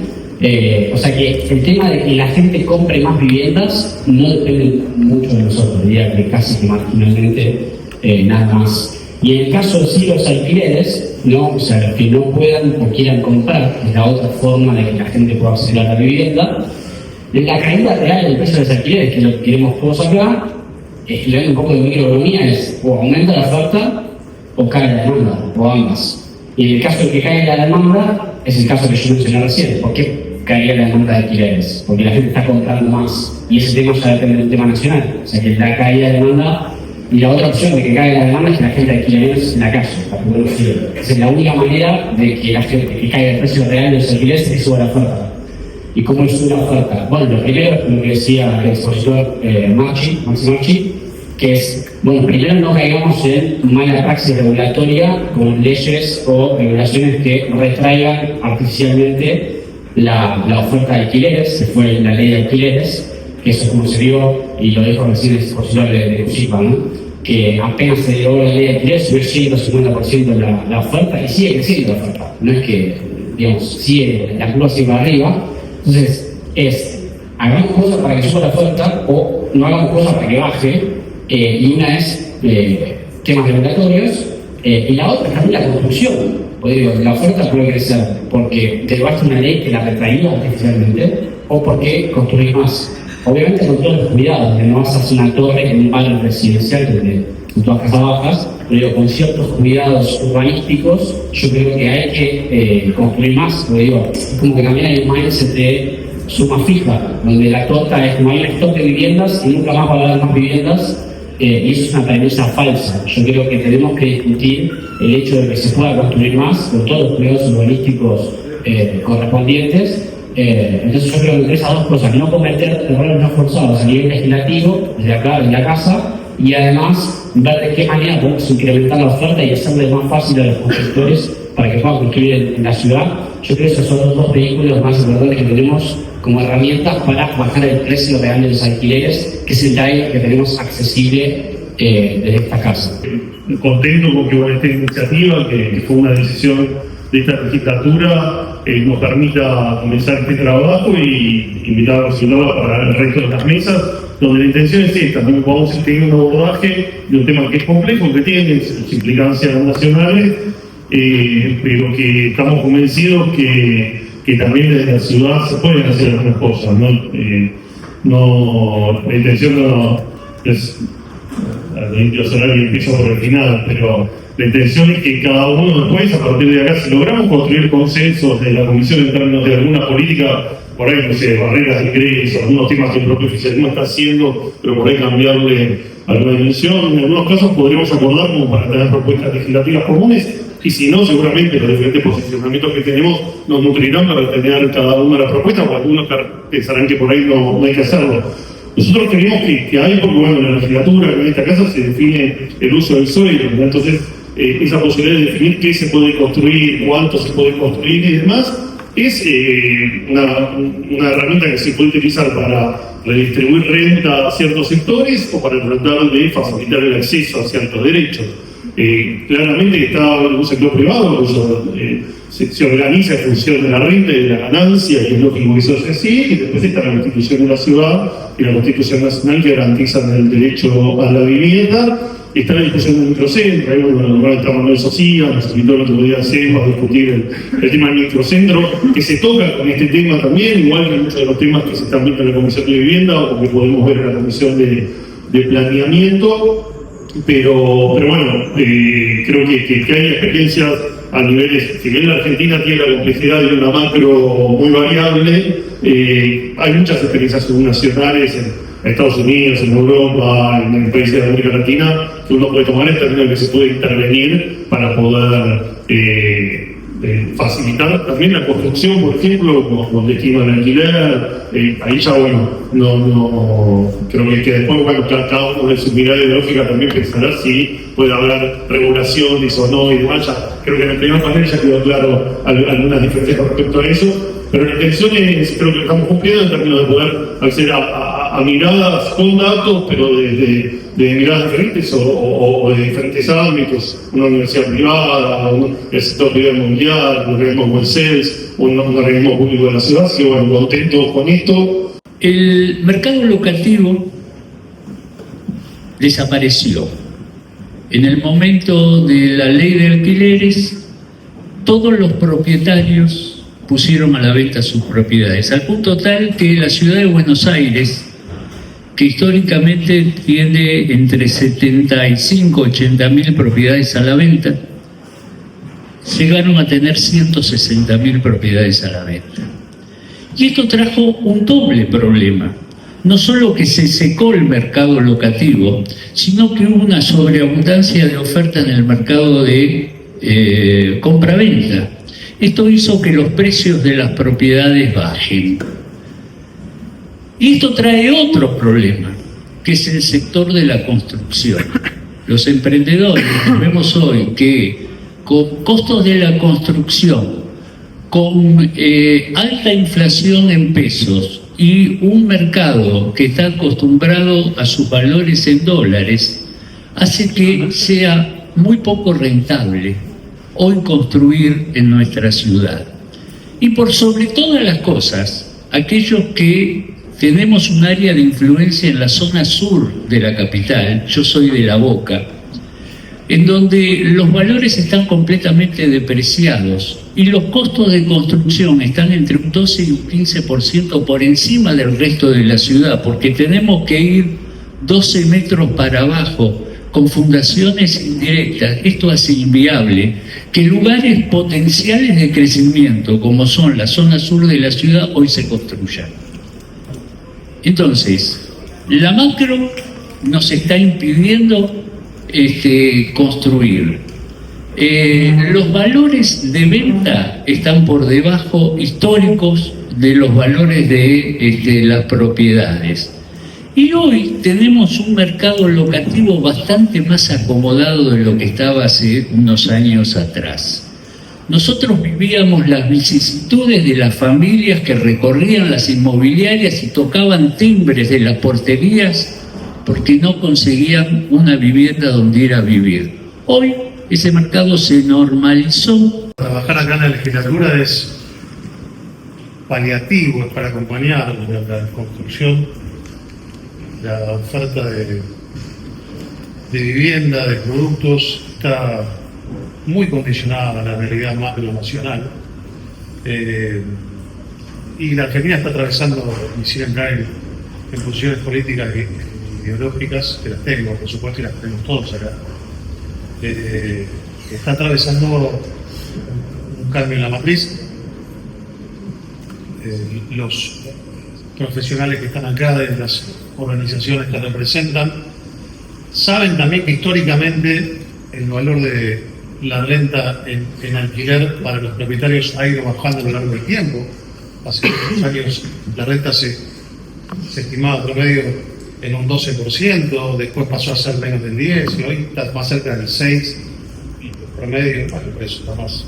O sea que el tema de que la gente compre más viviendas no depende mucho de nosotros, diría que casi que marginalmente nada más. Y en el caso de sí los alquileres, ¿no? O sea, los que no puedan o quieran comprar, es la otra forma de que la gente pueda acceder a la vivienda. La caída real del precio de los alquileres, que lo que queremos todos acá, estudiando un poco de microeconomía, es o aumenta la oferta o cae la demanda, o ambas. Y en el caso de que caiga la demanda, es el caso que yo mencioné recién. ¿Por qué caería la demanda de alquileres? Porque la gente está comprando más. Y ese tema ya depende del tema nacional. O sea que la caída de demanda. Y la otra opción de que caiga la demanda es que la gente alquile menos en la calle. Esa es la única manera de que que caiga el precio real de los alquileres y suba la oferta. ¿Y cómo es una oferta? Bueno, lo primero es lo que decía el expositor Maxi Marchi, que es, bueno, primero no caigamos en mala praxis regulatoria con leyes o regulaciones que retraigan artificialmente la oferta de alquileres, que fue la ley de alquileres, que eso como se dio, y lo dijo recién el expositor de UCIPA, ¿no? Que apenas se dio la ley de alquileres, subió 150% la oferta y sigue creciendo la oferta. No es que, digamos, sigue la curva sigue para arriba. Entonces, hagamos cosas para que suba la oferta o no hagamos cosas para que baje. Y una es temas regulatorios y la otra es también la construcción. Pues digo, la oferta puede crecer porque te debaste una ley que la retraía artificialmente o porque construís más. Obviamente con todos los cuidados, que no vas a hacer una torre en un barrio residencial donde son todas casas bajas, pero con ciertos cuidados urbanísticos, yo creo que hay que construir más. Porque digo, es como que también hay un mindset de suma fija, donde la torta es no hay un stock de viviendas y nunca más va a haber más viviendas, y eso es una premisa falsa. Yo creo que tenemos que discutir el hecho de que se pueda construir más con todos los periodos urbanísticos correspondientes. Entonces yo creo que entre esas dos cosas, no cometer errores no forzados a nivel legislativo, desde acá, desde la casa, y además ver de qué manera podemos incrementar la oferta y hacerle más fácil a los constructores para que puedan construir en la ciudad. Yo creo que esos son los dos vehículos más importantes que tenemos como herramientas para bajar el precio real de los alquileres, que es el driver que tenemos accesible desde esta casa. Contento con que con esta iniciativa, que fue una decisión de esta legislatura, nos permita comenzar este trabajo y invitar a Barcelona para el resto de las mesas, donde la intención es esta, ¿no? Vamos a tener un abordaje de un tema que es complejo, que tiene sus implicancias nacionales, pero que estamos convencidos que también desde la ciudad se pueden hacer algunas cosas, ¿no? La intención no es, yo soy alguien que empieza por el final, pero la intención es que cada uno después, a partir de acá, si logramos construir consensos de la Comisión en términos de alguna política, por ahí, no sé, barreras de ingreso, algunos temas que el propio oficialismo está haciendo, pero por ahí cambiarle alguna dimensión, en algunos casos podremos acordar como para tener propuestas legislativas comunes, y si no, seguramente los diferentes posicionamientos que tenemos nos nutrirán para tener cada una de las propuestas, o algunos pensarán que por ahí no hay que hacerlo. Nosotros creemos que hay, porque bueno, en la legislatura, en esta casa se define el uso del suelo, ¿no? Entonces esa posibilidad de definir qué se puede construir, cuánto se puede construir y demás, es una herramienta que se puede utilizar para redistribuir renta a ciertos sectores o para tratar de facilitar el acceso a ciertos derechos. Claramente está un sector privado, se organiza en función de la renta y de la ganancia, y es lógico que eso sea así, y después está la Constitución de la ciudad y la Constitución nacional que garantizan el derecho a la vivienda. Está la discusión del microcentro, ahí bueno, está Manuel Socía, nos invitó el otro día a discutir el tema del microcentro, que se toca con este tema también, igual que muchos de los temas que se están viendo en la Comisión de Vivienda o que podemos ver en la Comisión de Planeamiento. Pero bueno, creo que hay experiencias a niveles, si bien la Argentina tiene la complejidad de una macro muy variable, hay muchas experiencias subnacionales en Estados Unidos, en Europa, en países de América Latina, que uno puede tomar en términos de que se puede intervenir para poder facilitar también la construcción, por ejemplo, con destino al alquiler. Ahí ya, bueno, no creo que después, bueno, cada uno de su mirada ideológica también pensará si puede haber regulaciones o no y demás. Ya, creo que en el primer panel ya quedó claro algunas diferencias con respecto a eso, pero la intención es, creo que estamos cumpliendo en términos de poder acceder a miradas con datos, pero de miradas diferentes o de diferentes ámbitos, una universidad privada, el sector privado mundial, un organismo como el CES, un organismo público de la ciudad, que bueno, contentos con esto. El mercado locativo desapareció. En el momento de la ley de alquileres, todos los propietarios pusieron a la venta sus propiedades, al punto tal que la ciudad de Buenos Aires, que históricamente tiene entre 75 y 80.000 propiedades a la venta, llegaron a tener 160.000 propiedades a la venta. Y esto trajo un doble problema. No solo que se secó el mercado locativo, sino que hubo una sobreabundancia de oferta en el mercado de compra-venta. Esto hizo que los precios de las propiedades bajen. Y esto trae otro problema, que es el sector de la construcción. Los emprendedores, vemos hoy que con costos de la construcción, con alta inflación en pesos y un mercado que está acostumbrado a sus valores en dólares, hace que sea muy poco rentable hoy construir en nuestra ciudad. Y por sobre todas las cosas, aquellos que tenemos un área de influencia en la zona sur de la capital, yo soy de La Boca, en donde los valores están completamente depreciados y los costos de construcción están entre un 12 y un 15% por encima del resto de la ciudad, porque tenemos que ir 12 metros para abajo con fundaciones indirectas, esto hace inviable que lugares potenciales de crecimiento, como son la zona sur de la ciudad, hoy se construyan. Entonces, la macro nos está impidiendo construir. Los valores de venta están por debajo históricos de los valores de las propiedades. Y hoy tenemos un mercado locativo bastante más acomodado de lo que estaba hace unos años atrás. Nosotros vivíamos las vicisitudes de las familias que recorrían las inmobiliarias y tocaban timbres de las porterías porque no conseguían una vivienda donde ir a vivir. Hoy ese mercado se normalizó. Trabajar acá en la legislatura es paliativo, es para acompañar la construcción. La oferta de vivienda, de productos, está muy condicionada a la realidad macro-nacional. Y la Argentina está atravesando, y sin entrar en posiciones políticas e ideológicas, que las tengo, por supuesto, y las tenemos todos acá, está atravesando un cambio en la matriz. Los profesionales que están acá, de las organizaciones que representan, saben también que históricamente el valor de la renta en alquiler para los propietarios ha ido bajando a lo largo del tiempo. Hace unos años la renta se estimaba promedio en un 12%, después pasó a ser menos del 10% y hoy está más cerca del 6%, promedio, bueno, eso está más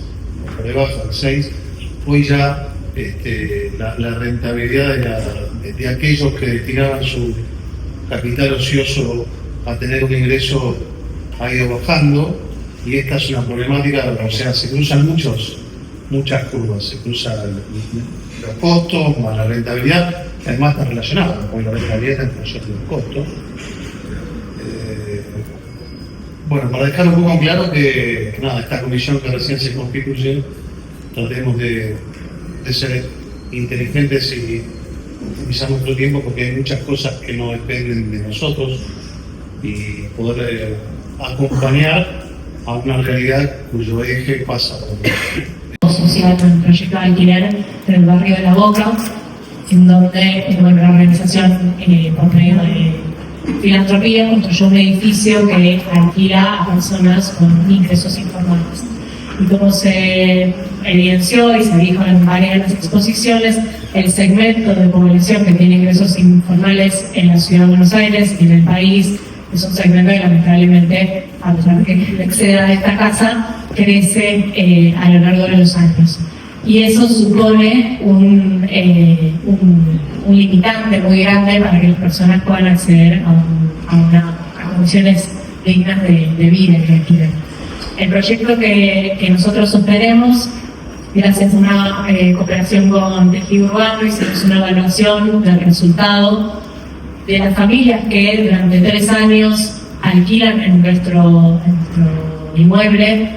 por debajo del 6%. Hoy ya la rentabilidad de aquellos que destinaban su capital ocioso a tener un ingreso ha ido bajando, y esta es una problemática. O sea, se cruzan muchas curvas, se cruzan los costos más la rentabilidad, que además está relacionada con la rentabilidad entre nosotros y los costos. Bueno, para dejar un poco en claro que nada, esta comisión que recién se constituye, tratemos de ser inteligentes y optimizar nuestro tiempo, porque hay muchas cosas que no dependen de nosotros, y poder acompañar a una realidad cuyo eje pasa por social con el proyecto de alquiler del barrio de La Boca, en donde la organización por medio de filantropía construyó un edificio que alquila a personas con ingresos informales. Y como se evidenció y se dijo en varias de las exposiciones, el segmento de población que tiene ingresos informales en la ciudad de Buenos Aires y en el país es un segmento que lamentablemente, a pesar de que exceda de esta casa, crece a lo largo de los años. Y eso supone un limitante muy grande para que las personas puedan acceder a condiciones dignas de vida y de alquiler. El proyecto que nosotros sostenemos, gracias a una cooperación con Tejido Urbano, hicimos una evaluación del resultado de las familias que durante 3 años alquilan en nuestro inmueble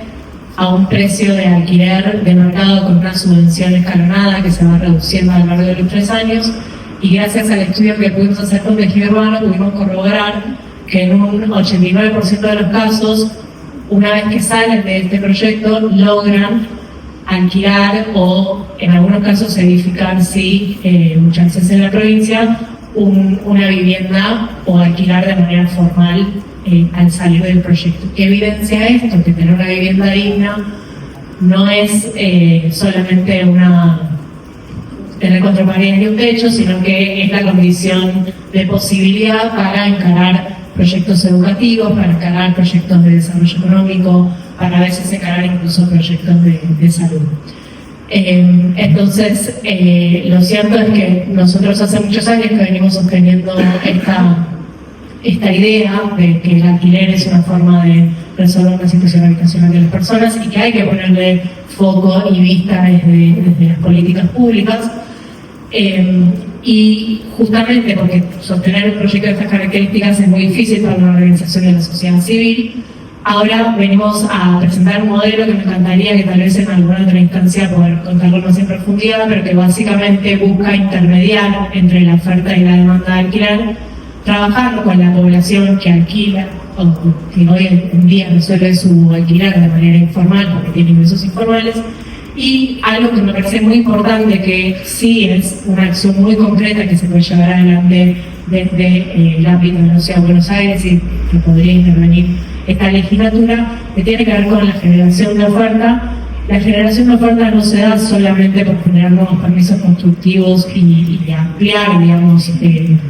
a un precio de alquiler de mercado con una subvención escalonada que se va reduciendo a lo largo de los 3 años, y gracias al estudio que pudimos hacer con Tejido Urbano pudimos corroborar que en un 89% de los casos, una vez que salen de este proyecto, logran alquilar o en algunos casos edificar, sí, muchas veces en la provincia, una vivienda o alquilar de manera formal al salir del proyecto. ¿Qué evidencia esto? Que tener una vivienda digna no es solamente tener cuatro paredes y un techo, sino que es la condición de posibilidad para encarar proyectos educativos, para encarar proyectos de desarrollo económico, para a veces encarar incluso proyectos de salud. Entonces, lo cierto es que nosotros hace muchos años que venimos sosteniendo esta idea de que el alquiler es una forma de resolver la situación habitacional de las personas y que hay que ponerle foco y vista desde las políticas públicas. Y justamente porque sostener un proyecto de estas características es muy difícil para una organización de la sociedad civil, ahora venimos a presentar un modelo que me encantaría que tal vez en alguna otra instancia poder contarlo más en profundidad, pero que básicamente busca intermediar entre la oferta y la demanda de alquiler, trabajando con la población que alquila o que hoy en día resuelve su alquiler de manera informal porque tiene ingresos informales. Y algo que me parece muy importante, que sí es una acción muy concreta que se puede llevar adelante desde el ámbito de la Ciudad de Buenos Aires y que podría intervenir esta legislatura, que tiene que ver con la generación de oferta. La generación de oferta no se da solamente por generar nuevos permisos constructivos y ampliar, digamos, el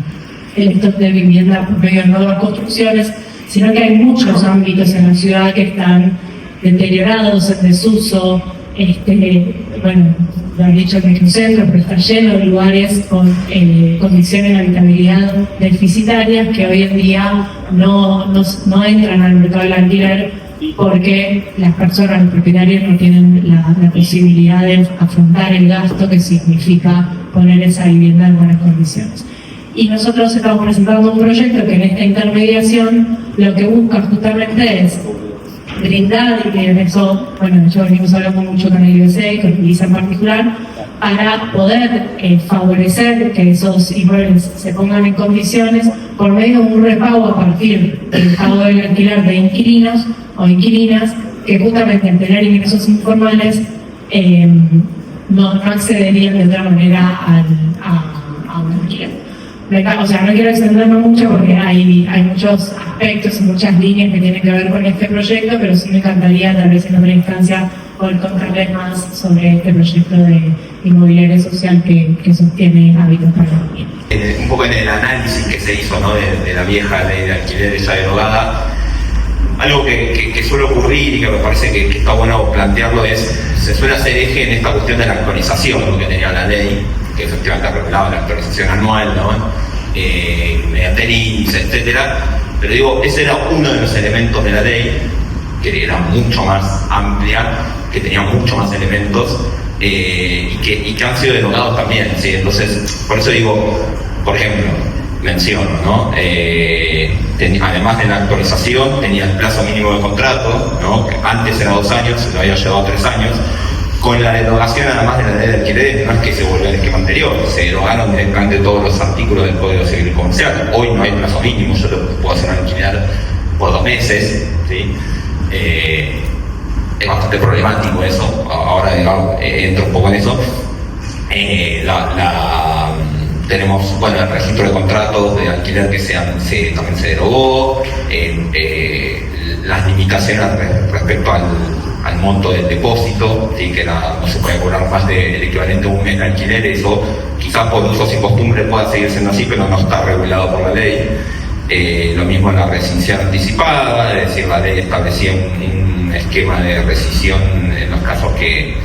stock de vivienda por medio de nuevas construcciones, sino que hay muchos ámbitos en la ciudad que están deteriorados, en desuso. Bueno, lo han dicho el microcentro, pero está lleno de lugares con condiciones de habitabilidad deficitarias que hoy en día no entran al mercado del alquiler porque las personas, los propietarios, no tienen la posibilidad de afrontar el gasto que significa poner esa vivienda en buenas condiciones. Y nosotros estamos presentando un proyecto que en esta intermediación lo que busca justamente es brindar, y en eso, bueno, yo venimos hablando mucho con el IBC y con el ISA en particular, para poder favorecer que esos inmuebles se pongan en condiciones por medio de un repago a partir del pago del alquiler de inquilinos o inquilinas que justamente en tener ingresos informales no accederían de otra manera a un alquiler. O sea, no quiero extenderme mucho porque hay muchos aspectos y muchas líneas que tienen que ver con este proyecto, pero sí me encantaría, tal vez en otra instancia, poder contarles más sobre este proyecto de inmobiliaria social que sostiene Hábitat para la Vida. Un poco en el análisis que se hizo, ¿no?, de la vieja ley de alquileres ya derogada, algo que suele ocurrir y que me parece que está bueno plantearlo es, se suele hacer eje en esta cuestión de la actualización, ¿no?, que tenía la ley, que efectivamente regulaba la actualización anual, ¿no?, mediante el índice, etcétera. Pero digo, ese era uno de los elementos de la ley, que era mucho más amplia, que tenía mucho más elementos, y que han sido derogados también, ¿sí? Entonces, por eso digo, por ejemplo, menciono, ¿no?, además de la actualización, tenía el plazo mínimo de contrato, ¿no?, que antes era 2 años, se lo había llevado a 3 años. Con la derogación, además de la ley de alquileres, no es que se volvió al esquema anterior, se derogaron directamente todos los artículos del Código Civil y Comercial. Hoy no hay plazo mínimo, yo lo puedo hacer alquiler por 2 meses, ¿sí? Es bastante problemático eso, ahora digamos, entro un poco en eso. Tenemos, bueno, el registro de contratos de alquiler que también se derogó, las limitaciones respecto al monto del depósito, ¿sí?, que no se puede cobrar más del equivalente a un mes de alquiler. Eso quizás por usos y costumbres pueda seguir siendo así, pero no está regulado por la ley. Lo mismo en la rescisión anticipada, es decir, la ley establecía un esquema de rescisión en los casos que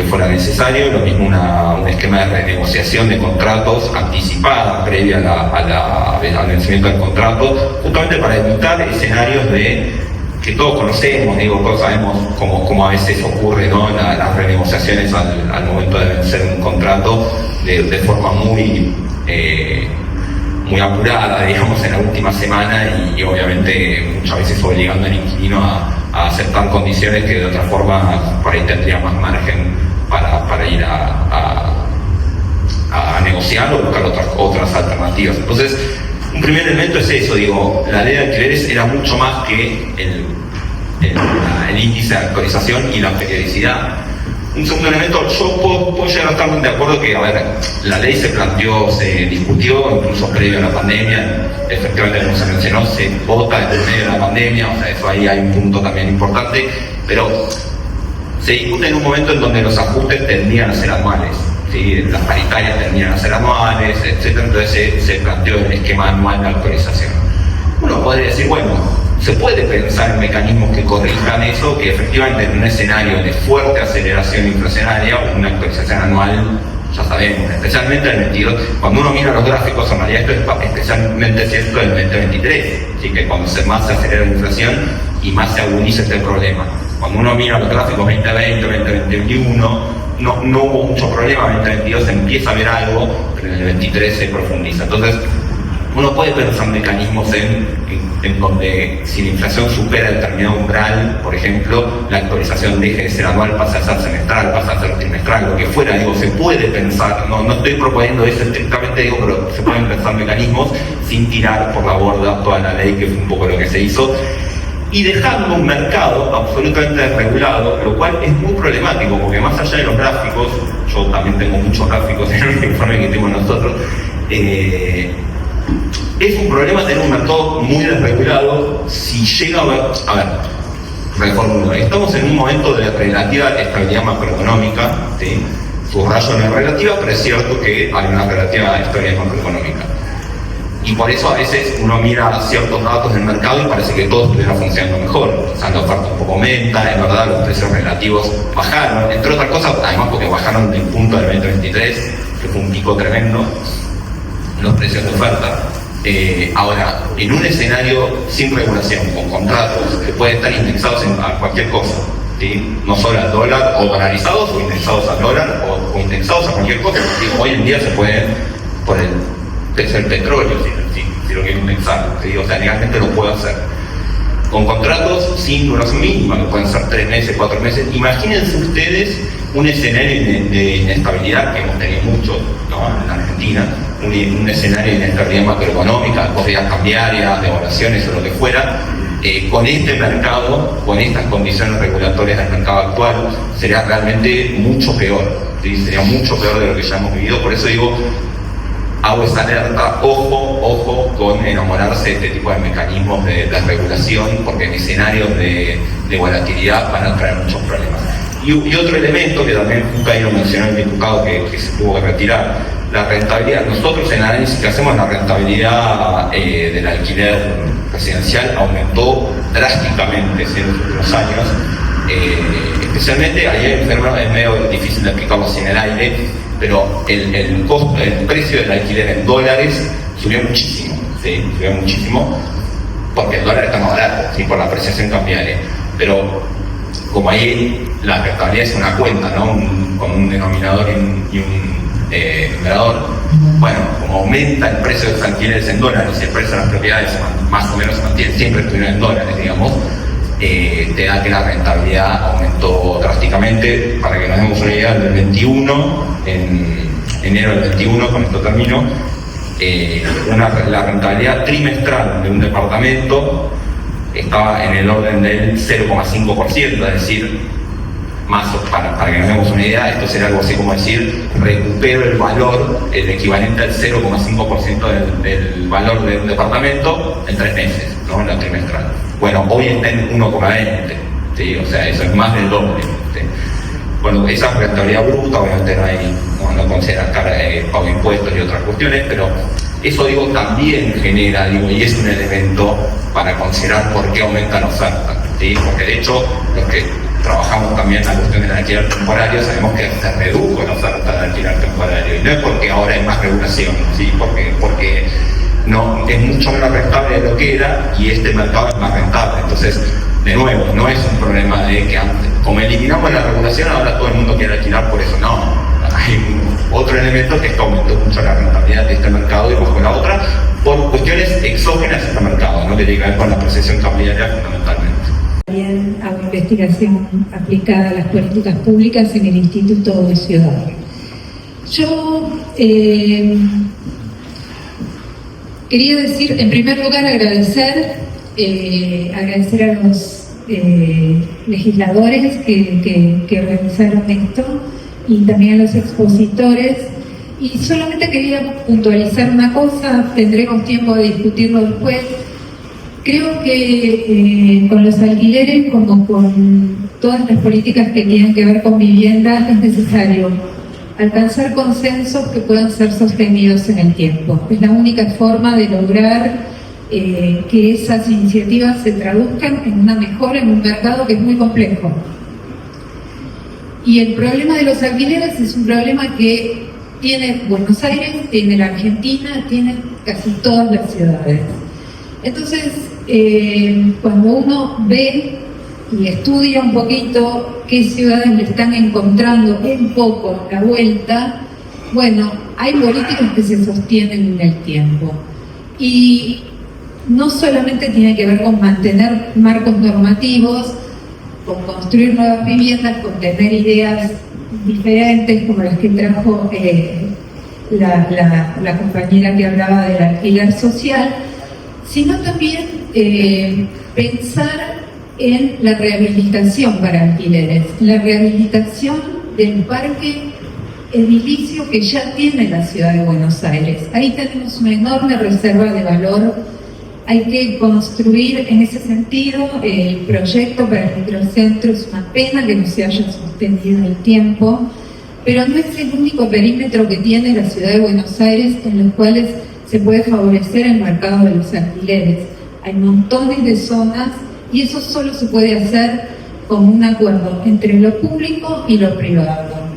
fuera necesario. Lo mismo un esquema de renegociación de contratos anticipada previa al vencimiento del contrato, justamente para evitar escenarios que todos conocemos, todos sabemos cómo a veces ocurre, ¿no?, las renegociaciones al momento de vencer un contrato de forma muy apurada, digamos, en la última semana, y obviamente muchas veces obligando al inquilino a aceptar condiciones que de otra forma por ahí tendría más margen para ir a negociar o buscar otras alternativas. Entonces, un primer elemento es eso, la ley de alquileres era mucho más que el índice de actualización y la periodicidad. Un segundo elemento, yo puedo llegar a estar de acuerdo que, la ley se planteó, se discutió incluso previo a la pandemia, efectivamente como se mencionó, se vota desde el medio de la pandemia, o sea, eso ahí hay un punto también importante, pero se discute en un momento en donde los ajustes tendrían a ser anuales, ¿sí?, las paritarias tendrían a ser anuales, etc. Entonces se planteó el esquema anual de actualización. Uno podría decir, bueno, se puede pensar en mecanismos que corrijan eso, que efectivamente en un escenario de fuerte aceleración inflacionaria, una actualización anual, ya sabemos, especialmente en el 22, cuando uno mira los gráficos, en realidad esto es especialmente cierto en el 2023, así que cuando más se acelera la inflación y más se agudiza este problema. Cuando uno mira los gráficos 2020, 2021, no hubo mucho problema, en el 2022 se empieza a ver algo, pero en el 23 se profundiza. Entonces, uno puede pensar mecanismos en donde si la inflación supera determinado umbral, por ejemplo, la actualización deje de ser anual, pasa a ser semestral, pasa a ser trimestral, lo que fuera, digo, se puede pensar, no estoy proponiendo eso estrictamente, digo, pero se pueden pensar mecanismos sin tirar por la borda toda la ley, que fue un poco lo que se hizo, y dejando un mercado absolutamente desregulado, lo cual es muy problemático, porque más allá de los gráficos, yo también tengo muchos gráficos en el informe que tenemos nosotros, es un problema tener un mercado muy desregulado si llega a ver, reformulo, estamos en un momento de relativa estabilidad macroeconómica, ¿sí? Subrayo no es relativa, pero es cierto que hay una relativa estabilidad macroeconómica. Y por eso a veces uno mira ciertos datos del mercado y parece que todo estuviera funcionando mejor. O sea, la oferta un poco aumenta, es verdad, los precios relativos bajaron, entre otras cosas, además porque bajaron del punto del 2023, que fue un pico tremendo, los precios de oferta. Ahora, en un escenario sin regulación, con contratos que pueden estar indexados a cualquier cosa, ¿sí? No solo al dólar, o dolarizados, o indexados al dólar, o indexados a cualquier cosa, porque hoy en día se pueden, por el precio del petróleo, si lo quiero indexar, ¿sí? O sea, legalmente lo puedo hacer. Con contratos sin duración mínima, que pueden ser 3 meses, 4 meses. Imagínense ustedes un escenario de inestabilidad que hemos tenido mucho, ¿no? En Argentina, un escenario de inestabilidad macroeconómica, corridas cambiarias, devaluaciones o lo que fuera, con este mercado, con estas condiciones regulatorias del mercado actual, sería realmente mucho peor, ¿sí? Sería mucho peor de lo que ya hemos vivido. Por eso digo, hago esa alerta, ojo con enamorarse de este tipo de mecanismos de regulación, porque en escenarios de volatilidad van a traer muchos problemas. Y otro elemento que también ahí lo mencionó el diputado que se tuvo que retirar, la rentabilidad. Nosotros en el análisis que hacemos, la rentabilidad del alquiler residencial aumentó drásticamente en los últimos años, especialmente ahí es medio difícil de explicarlo así en el aire, pero el costo, el precio del alquiler en dólares subió muchísimo, ¿sí? Subió muchísimo porque el dólar está más barato, ¿sí? Por la apreciación cambiaria, pero como ahí la rentabilidad es una cuenta, ¿no? Con un denominador y un numerador, bueno, como aumenta el precio de los alquileres en dólares y el precio de las propiedades más o menos se mantiene, siempre estuvieron en dólares, digamos, te da que la rentabilidad aumentó drásticamente. Para que nos demos una idea, del 21, en enero del 21, con esto termino, la rentabilidad trimestral de un departamento estaba en el orden del 0,5%, es decir, más para que nos demos una idea, esto sería algo así como decir, recupero el valor, el equivalente al 0,5% del valor de un departamento en 3 meses, ¿no? En la trimestral. Bueno, hoy está en 1,20, ¿sí? O sea, eso es más del doble, ¿sí? Bueno, esa rentabilidad bruta, obviamente no considera pago de impuestos y otras cuestiones, pero eso, digo, también genera, y es un elemento para considerar por qué aumenta la oferta, ¿sí? Porque de hecho, los que trabajamos también la cuestión del alquiler temporario, sabemos que se redujo la oferta del alquiler temporario, y no es porque ahora hay más regulación, ¿sí? Porque no, es mucho menos rentable de lo que era, y este mercado es más rentable. Entonces, de nuevo, no es un problema de que antes, como eliminamos la regulación, ahora todo el mundo quiere alquilar, por eso no. Hay otro elemento que es que aumentó mucho la rentabilidad de este mercado y bajo la otra, por cuestiones exógenas a este mercado, ¿no? Que tiene que ver con la apreciación cambiaria fundamentalmente. También hago investigación aplicada a las políticas públicas en el Instituto de Ciudad. Yo quería decir, en primer lugar, agradecer a los legisladores que realizaron esto y también a los expositores. Y solamente quería puntualizar una cosa, tendremos tiempo de discutirlo después. Creo que con los alquileres, como con todas las políticas que tienen que ver con vivienda, es necesario alcanzar consensos que puedan ser sostenidos en el tiempo. Es la única forma de lograr que esas iniciativas se traduzcan en una mejora en un mercado que es muy complejo. Y el problema de los alquileres es un problema que tiene Buenos Aires, tiene la Argentina, tiene casi todas las ciudades. Entonces, cuando uno ve y estudia un poquito qué ciudades le están encontrando un poco la vuelta, bueno, hay políticas que se sostienen en el tiempo. Y no solamente tiene que ver con mantener marcos normativos, con construir nuevas viviendas, con tener ideas diferentes como las que trajo la compañera que hablaba del alquiler social, sino también pensar en la rehabilitación para alquileres, la rehabilitación del parque edilicio que ya tiene la ciudad de Buenos Aires. Ahí tenemos una enorme reserva de valor. Hay que construir en ese sentido el proyecto para el microcentro. Es una pena que no se haya sostenido en el tiempo, pero no es el único perímetro que tiene la ciudad de Buenos Aires en los cuales se puede favorecer el mercado de los alquileres. Hay montones de zonas y eso solo se puede hacer con un acuerdo entre lo público y lo privado.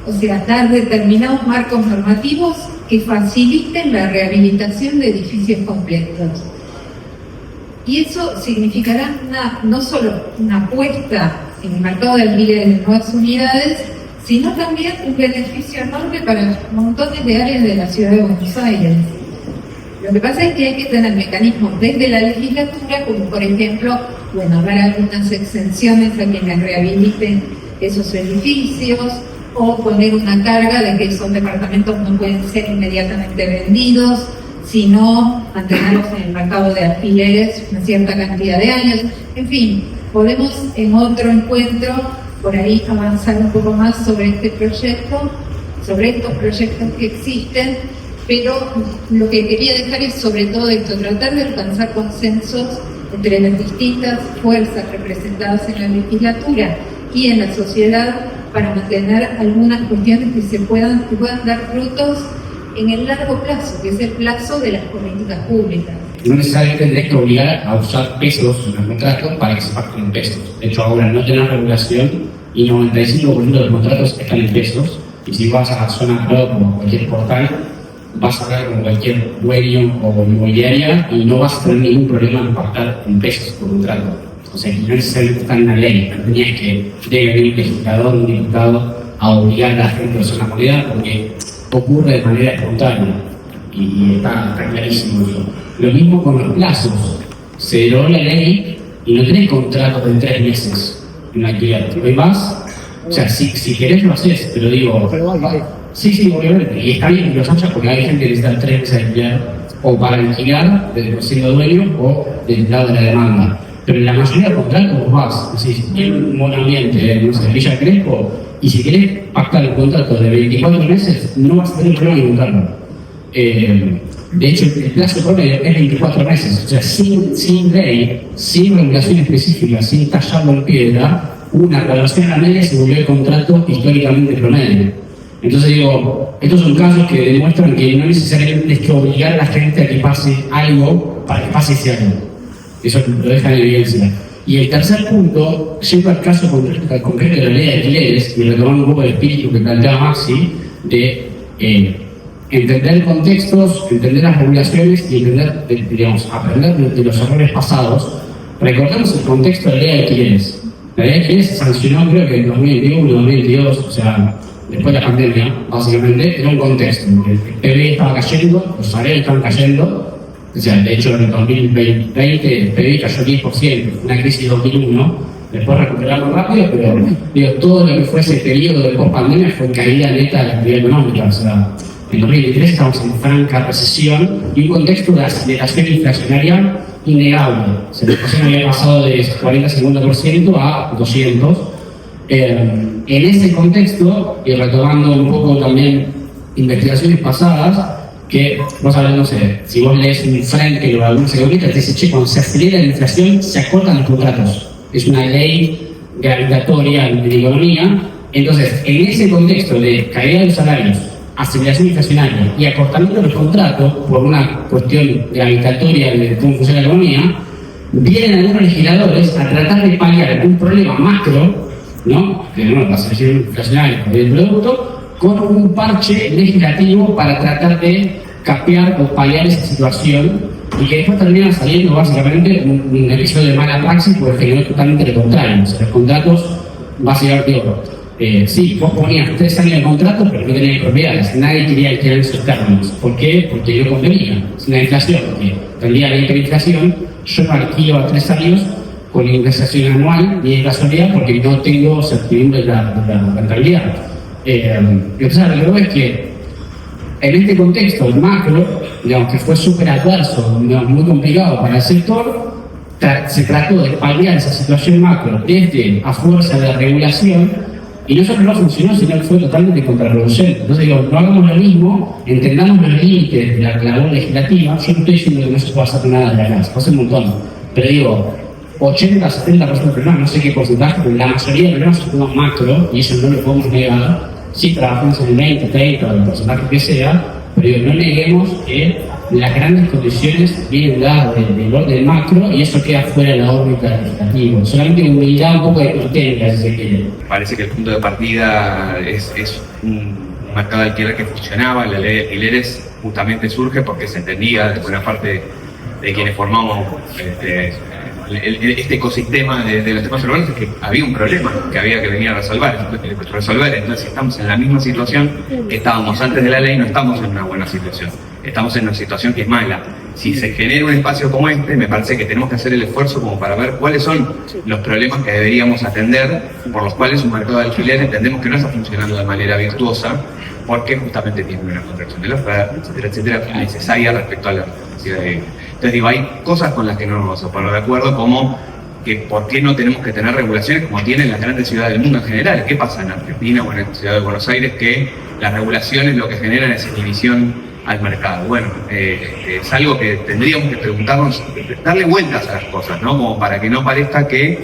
O sea, dar determinados marcos normativos que faciliten la rehabilitación de edificios completos. Y eso significará no solo una apuesta en el mercado de alquileres de nuevas unidades, sino también un beneficio enorme para montones de áreas de la ciudad de Buenos Aires. Lo que pasa es que hay que tener mecanismos desde la legislatura, como por ejemplo, dar algunas exenciones a quienes rehabiliten esos edificios, o poner una carga de que esos departamentos no pueden ser inmediatamente vendidos, sino mantenerlos en el mercado de alquileres una cierta cantidad de años. En fin, podemos en otro encuentro por ahí avanzar un poco más sobre este proyecto, sobre estos proyectos que existen, pero lo que quería dejar es sobre todo esto, tratar de alcanzar consensos entre las distintas fuerzas representadas en la legislatura y en la sociedad para mantener algunas cuestiones que puedan dar frutos en el largo plazo, que es el plazo de las políticas públicas. No necesariamente tendrás que obligar a usar pesos en los contratos para que se pacten en pesos. De hecho, ahora no tenés regulación y 95% de los contratos están en pesos. Y si vas a la zona pro, como cualquier portal, vas a hablar con cualquier dueño o inmobiliaria y no vas a tener ningún problema en pactar en pesos por contrato. O sea, no necesariamente está en la ley, no tenías que venir un legislador, un diputado a obligar a la gente a usar la moneda porque ocurre de manera espontánea y está clarísimo eso. Lo mismo con los plazos. Se derogó la ley y no tenés contratos de 3 meses en alquiler. ¿Hay más? O sea, si querés lo haces, pero digo... Sí, obviamente. Y está bien que los haya porque hay gente que necesita 3 meses de alquiler o para alquilar del posible dueño o del lado de la demanda. Pero en la mayoría de contratos vos vas, decís, en un buen ambiente, no sé, Villa Crespo, y si querés pactar el contrato de 24 meses, no vas a tener problema en encontrarlo. De hecho, el plazo promedio es 24 meses, o sea, sin ley, sin regulación específica, sin tallarlo en piedra, una relación a la media se volvió el contrato históricamente promedio. Entonces digo, estos son casos que demuestran que no necesariamente es que obligar a la gente a que pase algo para que pase ese algo. Eso lo deja en evidencia. Y el tercer punto, yendo al caso concreto de la ley de alquileres, y retomando un poco el espíritu que planteaba Maxi, de entender contextos, entender las regulaciones y entender, aprender de los errores pasados. Recordemos el contexto de la ley de alquileres. La ley de alquileres se sancionó creo que en 2021, 2022, o sea, después de la pandemia, básicamente, era un contexto. El PBI estaba cayendo, los salarios estaban cayendo. O sea, de hecho, en el 2020 el PBI cayó 10%, una crisis de 2001, después recuperamos rápido, pero digo, todo lo que fue ese periodo de post-pandemia fue caída neta de la actividad económica. O sea, en 2023 estamos en franca recesión y un contexto de aceleración inflacionaria innegable. O sea, la inflación había pasado de 40-50% a 200%. En ese contexto, y retomando un poco también investigaciones pasadas, que vos sabés, no sé, si vos lees un frente o algún economista te dice, che, cuando se acelera la inflación se acortan los contratos. Es una ley gravitatoria en la economía. Entonces, en ese contexto de caída de los salarios, aceleración inflacionaria y acortamiento de los contratos por una cuestión gravitatoria de cómo funciona la economía, vienen algunos legisladores a tratar de paliar un problema macro, ¿no? Que no, la aceleración inflacionaria del producto, con un parche legislativo para tratar de capear o paliar esa situación y que después termina saliendo básicamente un episodio de mala praxis porque generó totalmente lo contrario. O sea, los contratos, básicamente, sí, vos ponías 3 años de contrato, pero no tenías propiedades. Nadie quería alquilar esos términos. ¿Por qué? Porque yo convenía. Es una inflación, porque tendría la inflación, yo no alquilo a 3 años con indexación anual y de casualidad porque no tengo certidumbre de la rentabilidad. Entonces, lo que veo es que en este contexto, el macro, digamos que fue súper adverso, digamos, muy complicado para el sector, se trató de paliar esa situación macro desde a fuerza de regulación y no solo no funcionó, sino que fue totalmente contraproducente. Entonces digo, no hagamos lo mismo, entendamos los límites de la labor legislativa. Yo no estoy diciendo que no se pueda hacer nada de la casa, hace un montón, pero digo, 80, 70% de problemas, no sé qué porcentaje, pero la mayoría de problemas son temas macro y eso no lo podemos negar. Sí, trabajamos en el 20, 30, o el porcentaje que sea, pero digo, no neguemos que las grandes condiciones vienen dadas del orden macro y eso queda fuera de la órbita legislativa. Solamente humildad, un poco de potencia, si se quiere. Parece que el punto de partida es un mercado de alquiler que funcionaba. La ley de alquileres justamente surge porque se entendía de buena parte de quienes formamos este ecosistema de los temas urbanos, es que había un problema que había que venir a resolver. Entonces estamos en la misma situación que estábamos antes de la ley, no estamos en una buena situación. Estamos en una situación que es mala. Si se genera un espacio como este, me parece que tenemos que hacer el esfuerzo como para ver cuáles son los problemas que deberíamos atender, por los cuales un mercado de alquiler entendemos que no está funcionando de manera virtuosa, porque justamente tiene una contracción de la oferta, etcétera, necesaria respecto a la necesidad de vivienda. Entonces digo, hay cosas con las que no nos vamos a poner de acuerdo, como que por qué no tenemos que tener regulaciones como tienen las grandes ciudades del mundo en general. ¿Qué pasa en Argentina o en la ciudad de Buenos Aires? Que las regulaciones lo que generan es inhibición al mercado. Bueno, es algo que tendríamos que preguntarnos, darle vueltas a las cosas, ¿no? Como para que no parezca que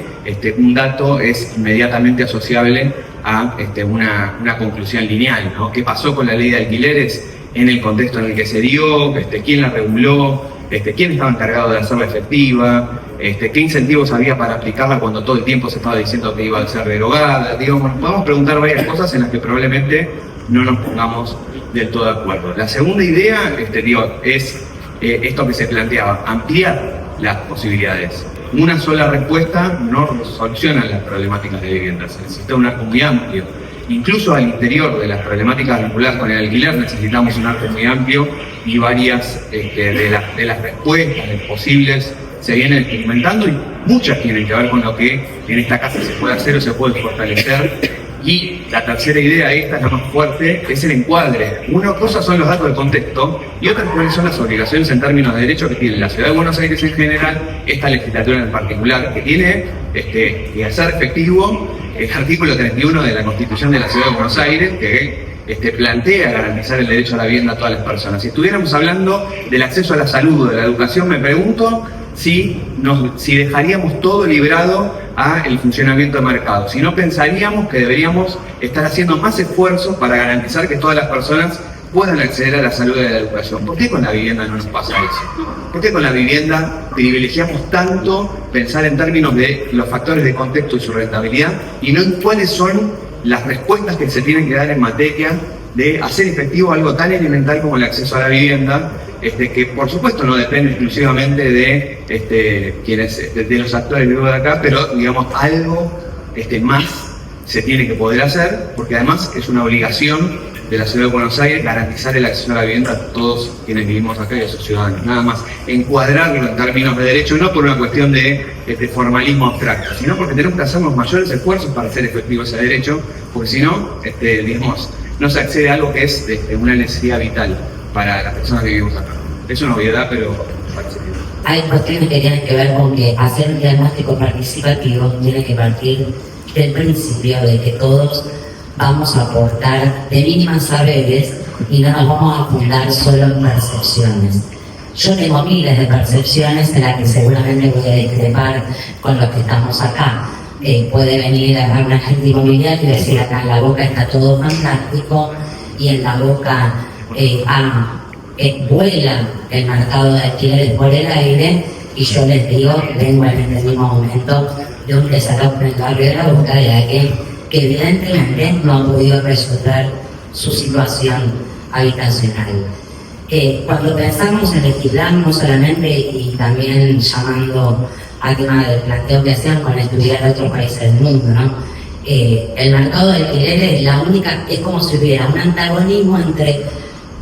un dato es inmediatamente asociable a una conclusión lineal, ¿no? ¿Qué pasó con la ley de alquileres en el contexto en el que se dio? ¿Quién la reguló? ¿Quién estaba encargado de hacerla efectiva? ¿Qué incentivos había para aplicarla cuando todo el tiempo se estaba diciendo que iba a ser derogada? Digamos, podemos preguntar varias cosas en las que probablemente no nos pongamos del todo de acuerdo. La segunda idea es esto que se planteaba, ampliar las posibilidades. Una sola respuesta no soluciona las problemáticas de vivienda, se necesita un arco muy amplio. Incluso al interior de las problemáticas vinculadas con el alquiler necesitamos un arco muy amplio y varias de las respuestas posibles se vienen experimentando y muchas tienen que ver con lo que en esta casa se puede hacer o se puede fortalecer. Y la tercera idea, esta es la más fuerte, es el encuadre. Una cosa son los datos de contexto y otra cuáles son las obligaciones en términos de derecho que tiene la Ciudad de Buenos Aires en general, esta legislatura en particular, que tiene que hacer efectivo el artículo 31 de la Constitución de la Ciudad de Buenos Aires, que plantea garantizar el derecho a la vivienda a todas las personas. Si estuviéramos hablando del acceso a la salud o de la educación, me pregunto si dejaríamos todo librado a el funcionamiento del mercado. Si no, pensaríamos que deberíamos estar haciendo más esfuerzos para garantizar que todas las personas puedan acceder a la salud y a la educación. ¿Por qué con la vivienda no nos pasa eso? ¿Por qué con la vivienda privilegiamos tanto pensar en términos de los factores de contexto y su rentabilidad y no en cuáles son las respuestas que se tienen que dar en materia de hacer efectivo algo tan elemental como el acceso a la vivienda, que por supuesto no depende exclusivamente de de los actores de acá, pero digamos algo más se tiene que poder hacer, porque además es una obligación de la Ciudad de Buenos Aires garantizar el acceso a la vivienda a todos quienes vivimos acá y a sus ciudadanos. Nada más encuadrarlo en términos de derecho, no por una cuestión de formalismo abstracto, sino porque tenemos que hacer los mayores esfuerzos para hacer efectivo ese derecho, porque si no, no se accede a algo que es una necesidad vital para las personas que vivimos acá. Es una obviedad, pero parece que hay cuestiones que tienen que ver con que hacer un diagnóstico participativo tiene que partir del principio de que todos vamos a aportar de mínimas saberes y no nos vamos a fundar solo en percepciones. Yo tengo miles de percepciones en las que seguramente voy a discrepar con los que estamos acá. Puede venir a un agente inmobiliario y decir acá en La Boca está todo fantástico y en La Boca vuela el mercado de alquileres por el aire y yo les digo, vengo en este mismo momento de un desarrollo en el barrio de La Boca de que evidentemente no han podido resolver su situación habitacional. Cuando pensamos en legislar, no solamente y también llamando al tema del planteo que hacían con estudiar otros países del mundo, ¿no? el mercado de alquileres es como si hubiera un antagonismo entre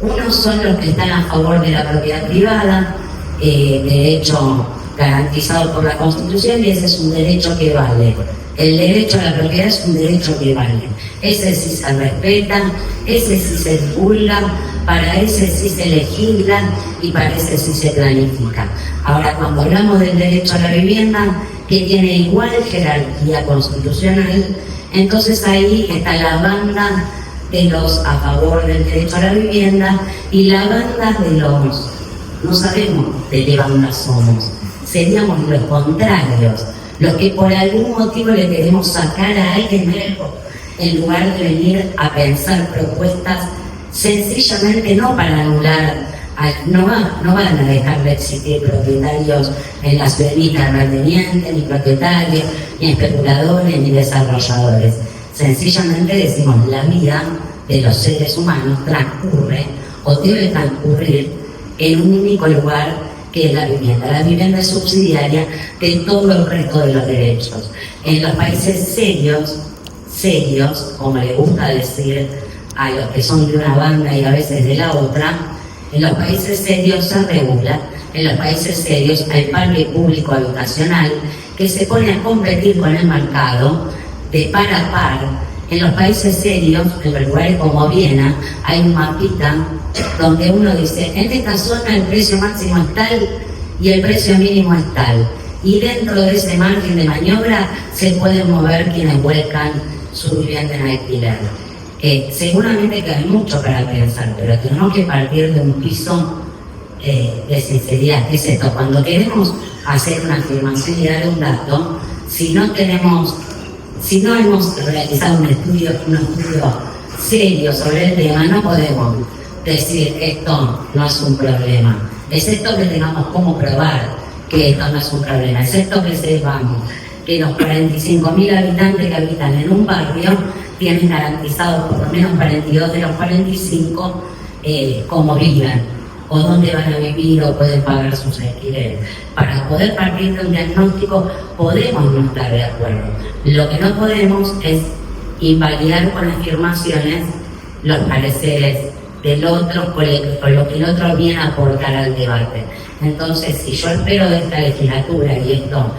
unos son los que están a favor de la propiedad privada, derecho garantizado por la Constitución, y ese es un derecho que vale. El derecho a la propiedad es un derecho que vale. Ese sí se respeta, ese sí se divulga, para ese sí se legisla y para ese sí se planifica. Ahora, cuando hablamos del derecho a la vivienda, que tiene igual jerarquía constitucional, entonces ahí está la banda de los a favor del derecho a la vivienda y la banda de los, no sabemos de qué banda somos, seríamos los contrarios, los que por algún motivo le queremos sacar a alguien nuevo, en lugar de venir a pensar propuestas sencillamente no para anular, no van a dejar de existir propietarios en la ciudad, ni terratenientes, ni propietarios, ni especuladores, ni desarrolladores. Sencillamente decimos, la vida de los seres humanos transcurre o debe transcurrir en un único lugar, que es la vivienda. La vivienda es subsidiaria de todo el resto de los derechos. En los países serios, como le gusta decir a los que son de una banda y a veces de la otra, en los países serios se regula, en los países serios hay parque público habitacional que se pone a competir con el mercado de par a par. En los países serios, en los lugares como Viena, hay un mapita donde uno dice, en esta zona el precio máximo es tal y el precio mínimo es tal. Y dentro de ese margen de maniobra se pueden mover quienes vuelcan su vivienda en alquiler. Seguramente que hay mucho para pensar, pero tenemos que partir de un piso de sinceridad. ¿Qué es esto? Cuando queremos hacer una afirmación y dar un dato, si no hemos realizado un estudio serio sobre el tema, no podemos decir esto no es un problema, excepto que tengamos cómo probar que esto no es un problema, excepto que sepamos que los 45.000 habitantes que habitan en un barrio tienen garantizados por lo menos 42 de los 45 cómo viven, o dónde van a vivir, o pueden pagar sus alquileres. Para poder partir de un diagnóstico podemos no estar de acuerdo. Lo que no podemos es invalidar con afirmaciones los pareceres del otro, con lo que el otro viene a aportar al debate. Entonces, si yo espero de esta legislatura, y esto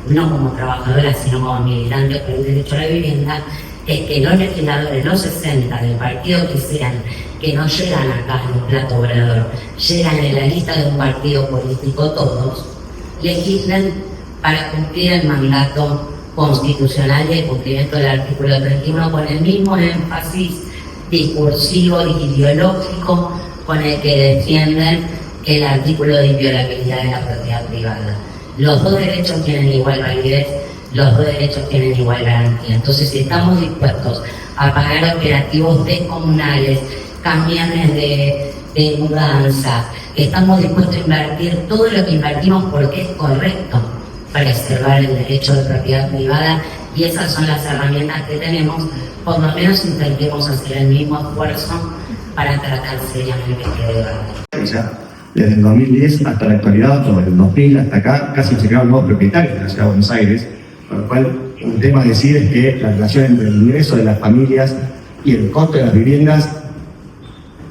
no como trabajadora, sino como militante por el derecho a la vivienda, es que los legisladores, los 60 del partido que sean, que no llegan acá en un plato volador, llegan en la lista de un partido político todos, legislan para cumplir el mandato constitucional y el cumplimiento del artículo 31 con el mismo énfasis discursivo y ideológico con el que defienden el artículo de inviolabilidad de la propiedad privada. Los dos derechos tienen igual validez, los dos derechos tienen igual garantía. Entonces, si estamos dispuestos a pagar operativos descomunales, camiones de mudanza, estamos dispuestos a invertir todo lo que invertimos porque es correcto preservar el derecho de propiedad privada, y esas son las herramientas que tenemos, por lo menos intentemos hacer el mismo esfuerzo para tratar seriamente este debate. O sea, desde el 2010 hasta la actualidad, o del 2000 hasta acá, casi se crearon nuevos propietarios en la ciudad de Buenos Aires, con lo cual un tema a decir es que la relación entre el ingreso de las familias y el costo de las viviendas,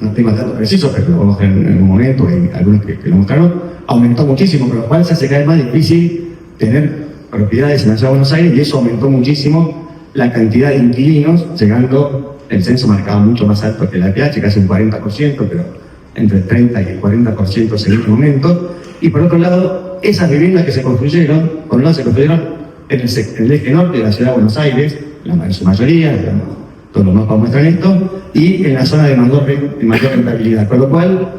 no tengo datos precisos, pero lo vamos a ver en un momento, hay algunos que lo mostraron, aumentó muchísimo, con lo cual se hace cada vez más difícil tener propiedades en la ciudad de Buenos Aires, y eso aumentó muchísimo la cantidad de inquilinos, llegando, el censo marcaba mucho más alto que la PH, casi un 40%, pero entre el 30 y el 40% en este momento. Y por otro lado, esas viviendas que se construyeron, por un lado se construyeron en el eje norte de la ciudad de Buenos Aires, en su mayoría, todos los mapas muestran esto, y en la zona de mayor rentabilidad, con lo cual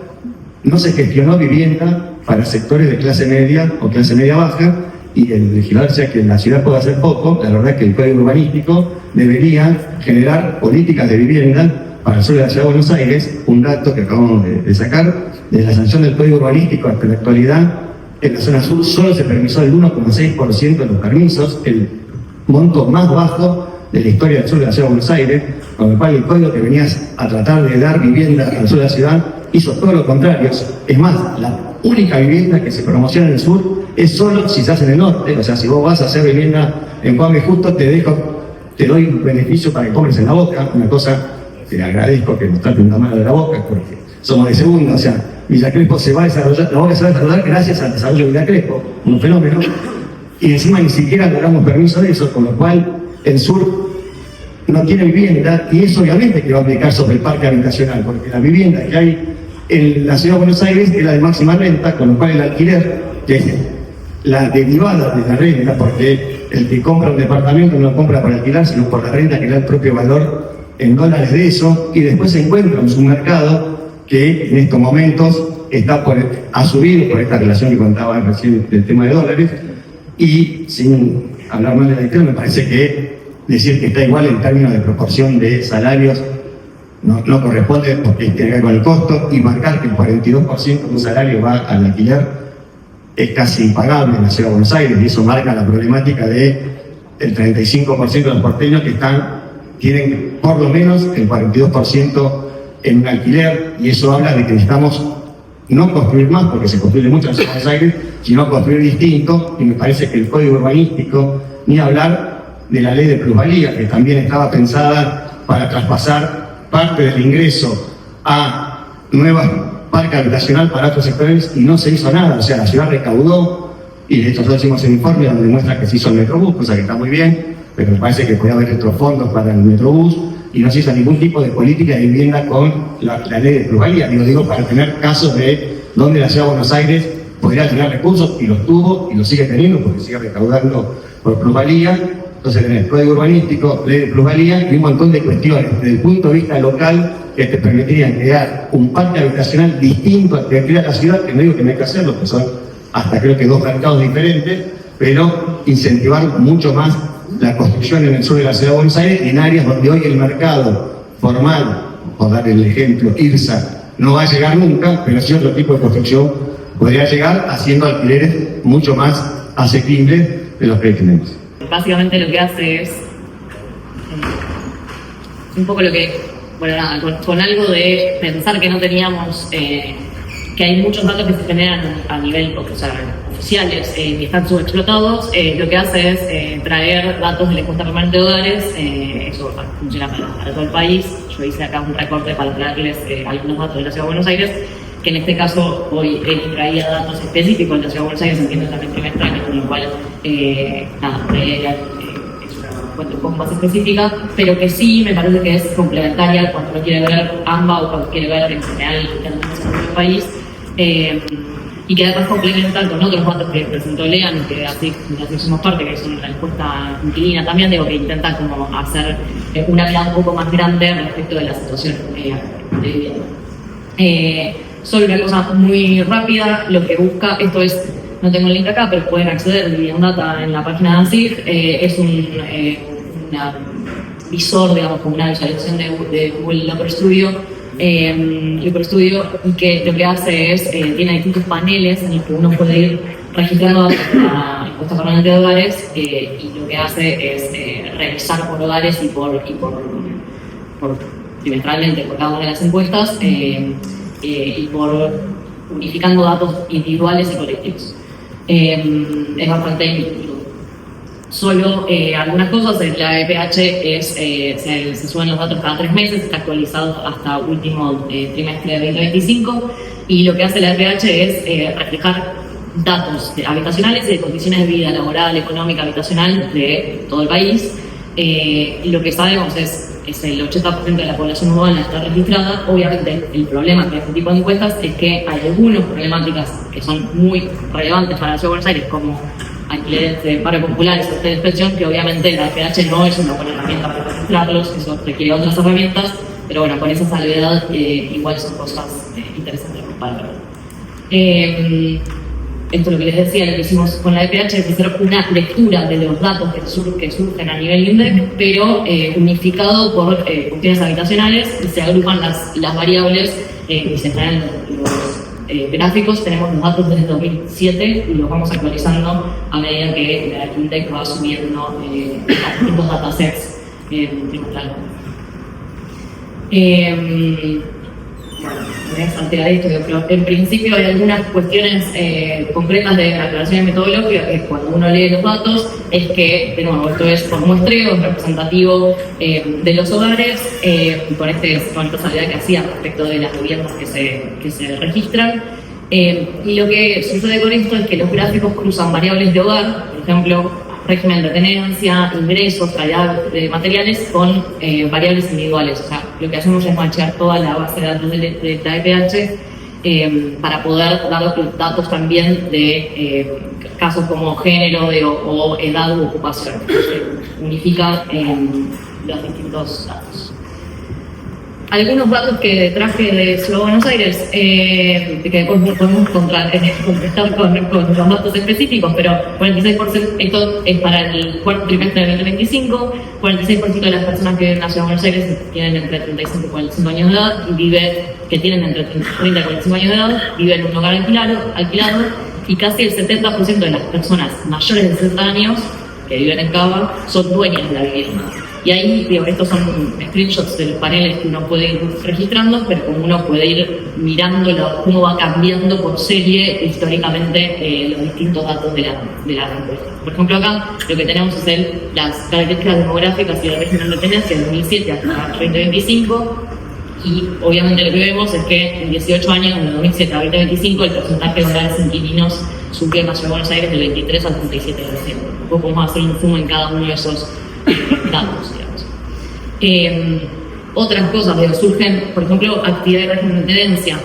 no se gestionó vivienda para sectores de clase media o clase media baja, y el legislador, ya que la ciudad puede hacer poco, la verdad es que el Código Urbanístico debería generar políticas de vivienda para el sur de la ciudad de Buenos Aires. Un dato que acabamos de sacar, desde la sanción del Código Urbanístico hasta la actualidad, en la zona sur solo se permisó el 1,6% de los permisos, el monto más bajo de la historia del sur de la ciudad de Buenos Aires, con lo cual el código que venías a tratar de dar vivienda al sur de la ciudad hizo todo lo contrario. Es más, la única vivienda que se promociona en el sur es solo si se hace en el norte. O sea, si vos vas a hacer vivienda en Juan B. Justo, te te doy un beneficio para que compres en La Boca, una cosa que le agradezco que nos traten una mano de La Boca, porque somos de segunda, o sea, Villa Crespo se va a desarrollar, La Boca se va a desarrollar gracias al desarrollo de Villa Crespo, un fenómeno, y encima ni siquiera logramos permiso de eso, con lo cual el sur no tiene vivienda, y eso obviamente que va a aplicar sobre el parque habitacional, porque la vivienda que hay en la ciudad de Buenos Aires es la de máxima renta, con lo cual el alquiler, que es la derivada de la renta, porque el que compra un departamento no lo compra para alquilar, sino por la renta que le da el propio valor en dólares de eso, y después se encuentra un submercado que en estos momentos está a subir por esta relación que contaba recién del tema de dólares, y sin hablar mal de la historia, me parece que decir que está igual en términos de proporción de salarios no corresponde, porque tiene que ver con el costo, y marcar que el 42% de un salario va al alquiler es casi impagable en la ciudad de Buenos Aires, y eso marca la problemática de el 35% de los porteños que tienen por lo menos el 42% en un alquiler, y eso habla de que necesitamos no construir más, porque se construye mucho en la ciudad de Buenos Aires, sino construir distinto, y me parece que el código urbanístico, ni hablar de la ley de plusvalía, que también estaba pensada para traspasar parte del ingreso a nuevas parque habitacional para otros sectores, y no se hizo nada. O sea, la ciudad recaudó, y de hecho nosotros hicimos un informe donde muestra que se hizo el Metrobús, cosa que está muy bien, pero me parece que podía haber otros fondos para el Metrobús, y no se hizo ningún tipo de política de vivienda con la ley de plusvalía. Digo, para tener casos de donde la ciudad de Buenos Aires podría tener recursos, y los tuvo, y los sigue teniendo, porque sigue recaudando por plusvalía. Entonces tenés código urbanístico, ley de plusvalía y un montón de cuestiones desde el punto de vista local que te permitirían crear un parque habitacional distinto al que crea la ciudad, que no digo que no hay que hacerlo, que son hasta creo que 2 mercados diferentes, pero incentivar mucho más la construcción en el sur de la ciudad de Buenos Aires, en áreas donde hoy el mercado formal, por dar el ejemplo, IRSA, no va a llegar nunca, pero sí otro tipo de construcción podría llegar haciendo alquileres mucho más asequibles de los que tenemos. Básicamente lo que hace es un poco lo que, bueno, nada, con algo de pensar que no teníamos, que hay muchos datos que se generan a nivel, o sea, oficiales, que están subexplotados, lo que hace es traer datos de la encuesta permanente de hogares, eso funciona para todo el país. Yo hice acá un recorte para traerles algunos datos de la ciudad de Buenos Aires, que en este caso hoy traía datos específicos de la ciudad de Buenos Aires, entiendo también trimestrales, con lo cual nada, es una cuenta un poco más específica, pero que sí me parece que es complementaria cuando uno quiere ver AMBA o cuando quiere ver en general el país, y que además complementan con otros datos que presentó Lean, que así somos parte, que son la encuesta inquilina también, digo, que intenta como hacer una mirada un poco más grande respecto de la situación de vivienda. Solo una cosa muy rápida, lo que busca, esto es, no tengo el link acá, pero pueden acceder a Data en la página de ANSIG, es un visor, digamos, como una visualización de Google Local Studio, y que lo que hace es, tiene distintos paneles en los que uno puede ir registrando la encuesta permanente de hogares, y lo que hace es revisar por hogares y por trimestralmente por cada una de las encuestas, y por unificando datos individuales y colectivos. Es bastante intuitivo. Solo algunas cosas, la EPH se suben los datos cada 3 meses, está actualizado hasta último trimestre de 2025, y lo que hace la EPH es reflejar datos habitacionales y de condiciones de vida laboral, económica, habitacional de todo el país. Lo que sabemos es el 80% de la población urbana está registrada. Obviamente el problema con este tipo de encuestas es que hay algunas problemáticas que son muy relevantes para la ciudad de Buenos Aires, como alquileres de barrios populares o de inspección, que obviamente la EPH no es una buena herramienta para registrarlos, eso requiere otras herramientas, pero bueno, con esa salvedad igual son cosas interesantes para ver. Esto es lo que les decía, lo que hicimos con la EPH es hacer una lectura de los datos que surgen a nivel INDEC, pero unificado por cuestiones habitacionales, y se agrupan las variables y se traen los gráficos. Tenemos los datos desde 2007 y los vamos actualizando a medida que la INDEC va subiendo distintos datasets trimestralmente. me voy a saltear esto, pero en principio hay algunas cuestiones concretas de aclaración metodológica que cuando uno lee los datos es que, de nuevo, esto es por muestreo, es representativo de los hogares, con esta salida que hacía respecto de las viviendas que se registran. Y lo que sucede con esto es que los gráficos cruzan variables de hogar, por ejemplo, régimen de tenencia, ingresos, calidad de materiales con variables individuales. O sea, lo que hacemos es machear toda la base de datos de la EPH para poder dar datos también de casos como género o edad u ocupación. Se unifica los distintos datos. Algunos datos que traje de Ciudad de Buenos Aires, que después podemos contrastar con los datos específicos, pero 46%, esto es para el cuarto trimestre del 2025, 46% de las personas que viven en la Ciudad de Buenos Aires tienen entre 35 y 45 años de edad, y que tienen entre 30 y 45 años de edad, viven en un hogar alquilado, y casi el 70% de las personas mayores de 60 años que viven en Cava son dueñas de la vivienda. Y ahí, estos son screenshots de los paneles que uno puede ir registrando, pero como uno puede ir mirando cómo va cambiando por serie históricamente los distintos datos de la encuesta. Por ejemplo, acá lo que tenemos es las características demográficas y de régimen de tenencia de 2007 hasta 2025. Y obviamente lo que vemos es que en 18 años, de 2007 a 2025, el porcentaje de hogares inquilinos subió en la Ciudad de Buenos Aires del 23 al 37%. Después podemos hacer un zoom en cada uno de esos datos, digamos. Otras cosas, surgen, por ejemplo, actividad de régimen de tenencia.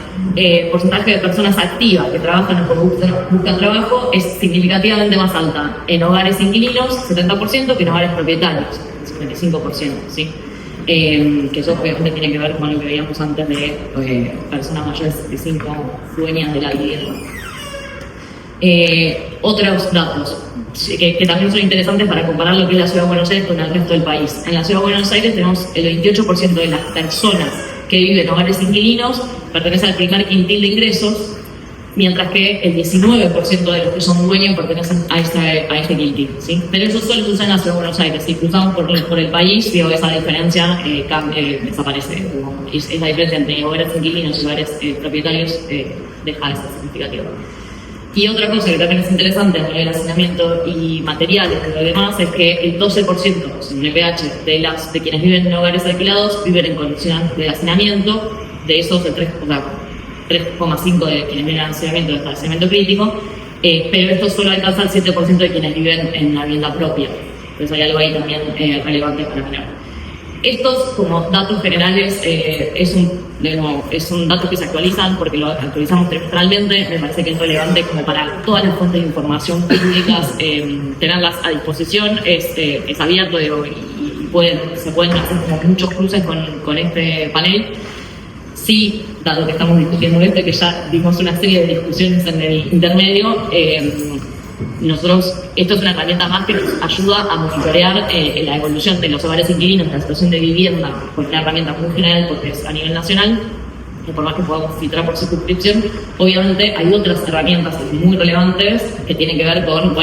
Porcentaje de personas activas que trabajan o buscan trabajo es significativamente más alta en hogares inquilinos, 70%, que en hogares propietarios, 55%, ¿sí? Que eso obviamente tiene que ver con lo que veíamos antes de personas mayores de 65 dueñas de la vivienda. Otros datos que también son interesantes para comparar lo que es la Ciudad de Buenos Aires con el resto del país. En la Ciudad de Buenos Aires tenemos el 28% de las personas que viven en hogares inquilinos pertenecen al primer quintil de ingresos, mientras que el 19% de los que son dueños pertenecen a este quintil, ¿sí? Pero eso solo sucede en la Ciudad de Buenos Aires. Si cruzamos por el país, esa diferencia desaparece. Esa diferencia entre hogares inquilinos y hogares propietarios deja de ser significativa. Y otra cosa que también es interesante a nivel de hacinamiento y materiales y lo demás es que el 12%, según el EPH, de quienes viven en hogares alquilados viven en condiciones de hacinamiento. De esos, el 3,5% de quienes viven en hacinamiento crítico, pero esto solo alcanza el 7% de quienes viven en la vivienda propia. Entonces hay algo ahí también relevante para mirar. Estos, como datos generales, es un dato que se actualizan porque lo actualizamos trimestralmente. Me parece que es relevante como para todas las fuentes de información públicas, tenerlas a disposición. Es abierto y se pueden hacer como muchos cruces con este panel. Sí, dado que estamos discutiendo que ya dimos una serie de discusiones en el intermedio, esto es una herramienta más que nos ayuda a monitorear la evolución de los hogares inquilinos, la situación de vivienda, con una herramienta muy general porque es a nivel nacional, y por más que podamos filtrar por circunscripción, obviamente hay otras herramientas muy relevantes que tienen que ver con,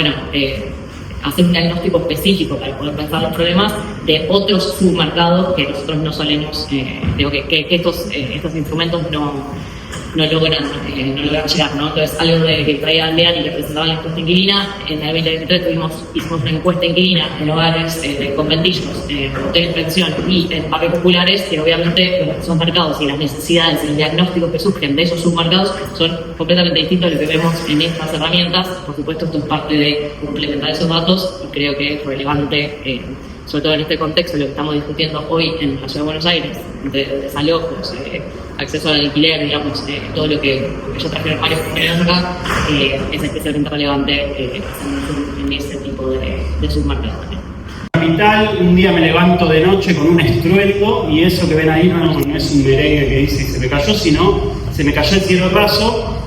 hacer un diagnóstico específico para poder pensar los problemas de otros submercados que nosotros no solemos, que estos instrumentos no logran llegar, ¿no? Entonces, algo que traía Lean y que presentaba la encuesta inquilina, en el 2023 hicimos una encuesta inquilina en hogares de conventillos, hoteles de pensión y en barrios populares, que obviamente los submercados y las necesidades y los diagnósticos que surgen de esos submercados son completamente distintos a lo que vemos en estas herramientas. Por supuesto, esto es parte de complementar esos datos y creo que es relevante, sobre todo en este contexto, lo que estamos discutiendo hoy en la Ciudad de Buenos Aires, de desalojos, acceso al alquiler, digamos, todo lo que yo traje varios compañeros acá, es especialmente relevante en ese tipo de submercados también. Capital, un día me levanto de noche con un estruendo y eso que ven ahí no es un merengue que dice se me cayó, sino se me cayó el cielo raso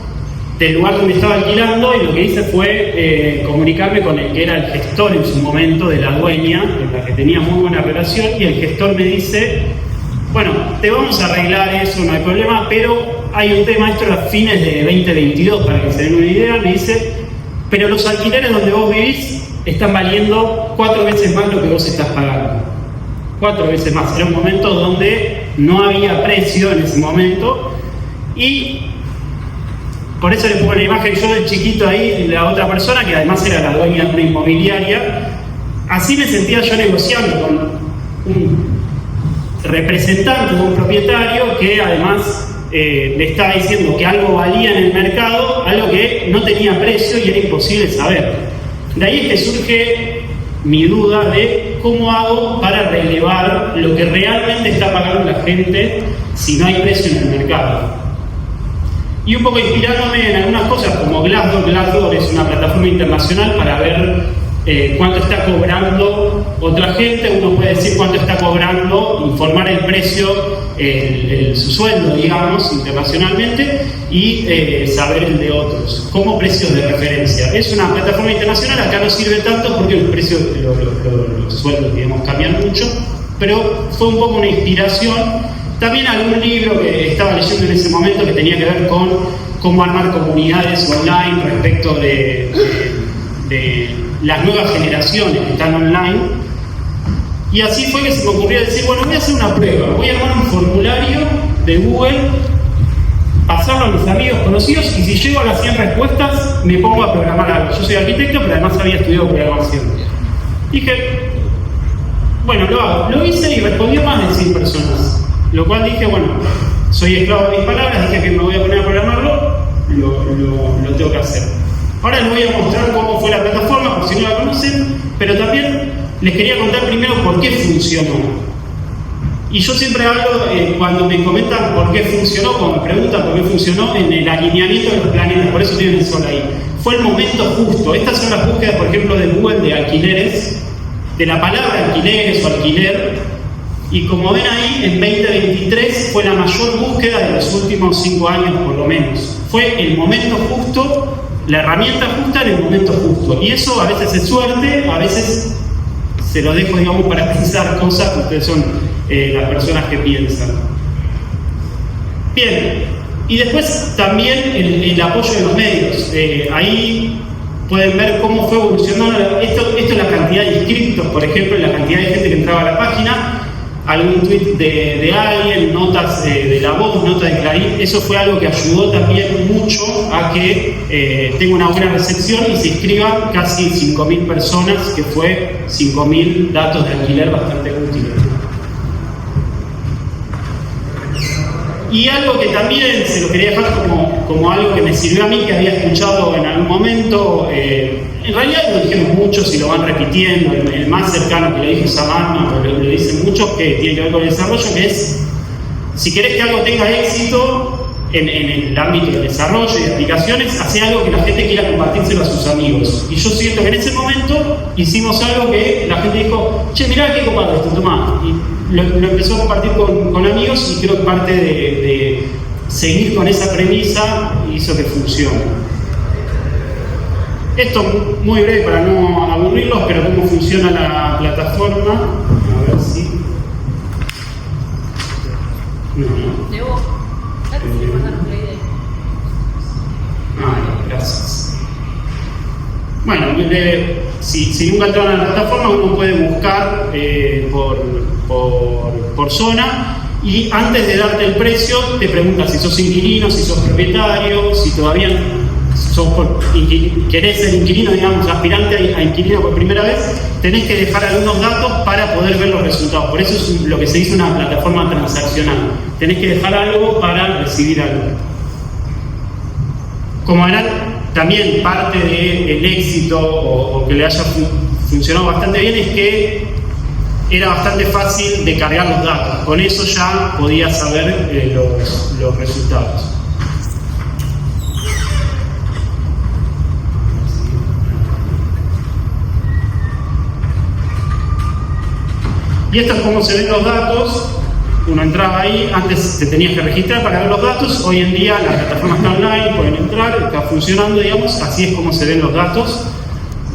del lugar donde estaba alquilando, y lo que hice fue comunicarme con el que era el gestor en su momento de la dueña, con la que tenía muy buena relación, y el gestor me dice: bueno, te vamos a arreglar eso, no hay problema, pero hay un tema, esto era a fines de 2022, para que se den una idea, me dice, pero los alquileres donde vos vivís están valiendo 4 veces más lo que vos estás pagando. 4 veces más. Era un momento donde no había precio en ese momento, Y por eso le pongo la imagen yo de chiquito ahí, la otra persona que además era la dueña de una inmobiliaria. Así me sentía yo negociando con un representante de un propietario que además le estaba diciendo que algo valía en el mercado, algo que no tenía precio y era imposible saber. De ahí es que surge mi duda de cómo hago para relevar lo que realmente está pagando la gente si no hay precio en el mercado. Y un poco inspirándome en algunas cosas como Glassdoor. Glassdoor es una plataforma internacional para ver cuánto está cobrando otra gente. Uno puede decir cuánto está cobrando, informar el precio, su sueldo, digamos, internacionalmente, y saber el de otros, como precios de referencia. Es una plataforma internacional, acá no sirve tanto porque los precios, los sueldos, digamos, cambian mucho, pero fue un poco una inspiración. También algún libro que estaba leyendo en ese momento que tenía que ver con cómo armar comunidades online respecto de las nuevas generaciones que están online. Y así fue que se me ocurrió decir, bueno, voy a hacer una prueba, voy a armar un formulario de Google, pasarlo a mis amigos conocidos, y si llego a las 100 respuestas, me pongo a programar algo. Yo soy arquitecto, pero además había estudiado programación. Dije, bueno, lo hago. Lo hice y respondió más de 100 personas. Lo cual dije, bueno, soy esclavo de mis palabras, dije que me voy a poner a programarlo, lo tengo que hacer. Ahora les voy a mostrar cómo fue la plataforma, por si no la conocen, pero también les quería contar primero por qué funcionó. Y yo siempre hablo, cuando me comentan por qué funcionó, cuando me preguntan por qué funcionó, en el alineamiento de los planetas, por eso tienen el sol ahí. Fue el momento justo. Estas son las búsquedas, por ejemplo, de Google de alquileres, de la palabra alquileres o alquiler. Y como ven ahí, en 2023 fue la mayor búsqueda de los últimos 5 años por lo menos. Fue el momento justo, la herramienta justa en el momento justo. Y eso a veces es suerte, a veces se lo dejo, digamos, para pensar cosas que ustedes son las personas que piensan. Bien, y después también el apoyo de los medios. Ahí pueden ver cómo fue evolucionando. Esto es la cantidad de inscriptos, por ejemplo, la cantidad de gente que entraba a la página. Algún tweet de alguien, notas de La Voz, notas de Clarín. Eso fue algo que ayudó también mucho a que tenga una buena recepción y se inscriban casi 5.000 personas, que fue 5.000 datos de alquiler bastante útiles. Y algo que también se lo quería dejar como algo que me sirvió a mí, que había escuchado en algún momento, en realidad lo dijeron muchos y lo van repitiendo, el más cercano que le dije Samantha, lo dicen muchos, que tiene que ver con el desarrollo, que es, si querés que algo tenga éxito en el ámbito del desarrollo y de aplicaciones, hace algo que la gente quiera compartírselo a sus amigos. Y yo siento que en ese momento hicimos algo que la gente dijo, che, mirá qué comparto esto, tomá. Y lo empezó a compartir con amigos, y creo que parte de seguir con esa premisa hizo que funcione. Esto muy breve para no aburrirlos, pero cómo funciona la plataforma. A ver si... Gracias. Bueno, si nunca entraron a la plataforma, uno puede buscar por zona, y antes de darte el precio te pregunta si sos inquilino, si sos propietario, si todavía querés ser inquilino, digamos, aspirante a inquilino por primera vez. Tenés que dejar algunos datos para poder ver los resultados. Por eso es lo que se dice una plataforma transaccional. Tenés que dejar algo para recibir algo. Como verán, también parte del éxito o que le haya funcionado bastante bien es que era bastante fácil de cargar los datos. Con eso ya podías saber los resultados. Y esto es cómo se ven los datos. Uno entraba ahí, antes te tenías que registrar para ver los datos. Hoy en día la plataforma está online, pueden entrar, está funcionando, digamos. Así es como se ven los datos.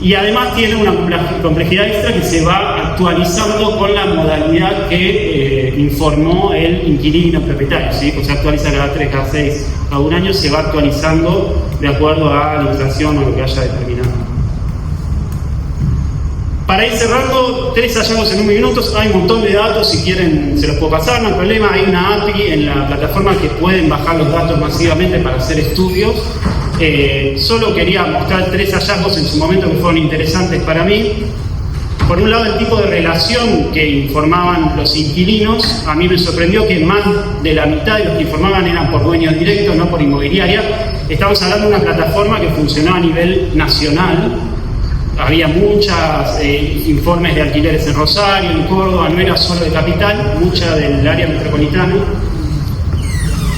Y además tiene una complejidad extra que se va actualizando con la modalidad que informó el inquilino propietario, ¿sí? Pues se actualiza cada 3, cada 6, cada 1 año, se va actualizando de acuerdo a la inflación o lo que haya determinado. Para ir cerrando, 3 hallazgos en 1 minuto. Hay un montón de datos, si quieren se los puedo pasar, no hay problema. Hay una API en la plataforma que pueden bajar los datos masivamente para hacer estudios. Solo quería mostrar 3 hallazgos en su momento que fueron interesantes para mí. Por un lado, el tipo de relación que informaban los inquilinos. A mí me sorprendió que más de la mitad de los que informaban eran por dueños directos, no por inmobiliaria. Estamos hablando de una plataforma que funcionaba a nivel nacional. Había muchos informes de alquileres en Rosario, en Córdoba, no era solo de Capital, mucha del área metropolitana.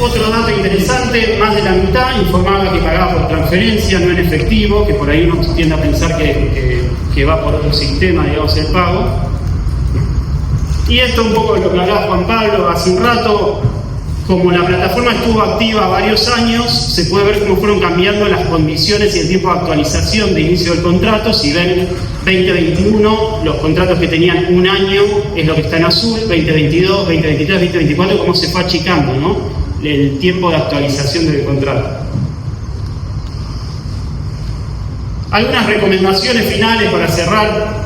Otro dato interesante, más de la mitad informaba que pagaba por transferencia, no en efectivo, que por ahí uno tiende a pensar que va por otro sistema, digamos, el pago. Y esto un poco lo que hablaba Juan Pablo hace un rato. Como la plataforma estuvo activa varios años, se puede ver cómo fueron cambiando las condiciones y el tiempo de actualización de inicio del contrato. Si ven 2021, los contratos que tenían 1 año es lo que está en azul, 2022, 2023, 2024, cómo se fue achicando, ¿no? El tiempo de actualización del contrato. Algunas recomendaciones finales para cerrar,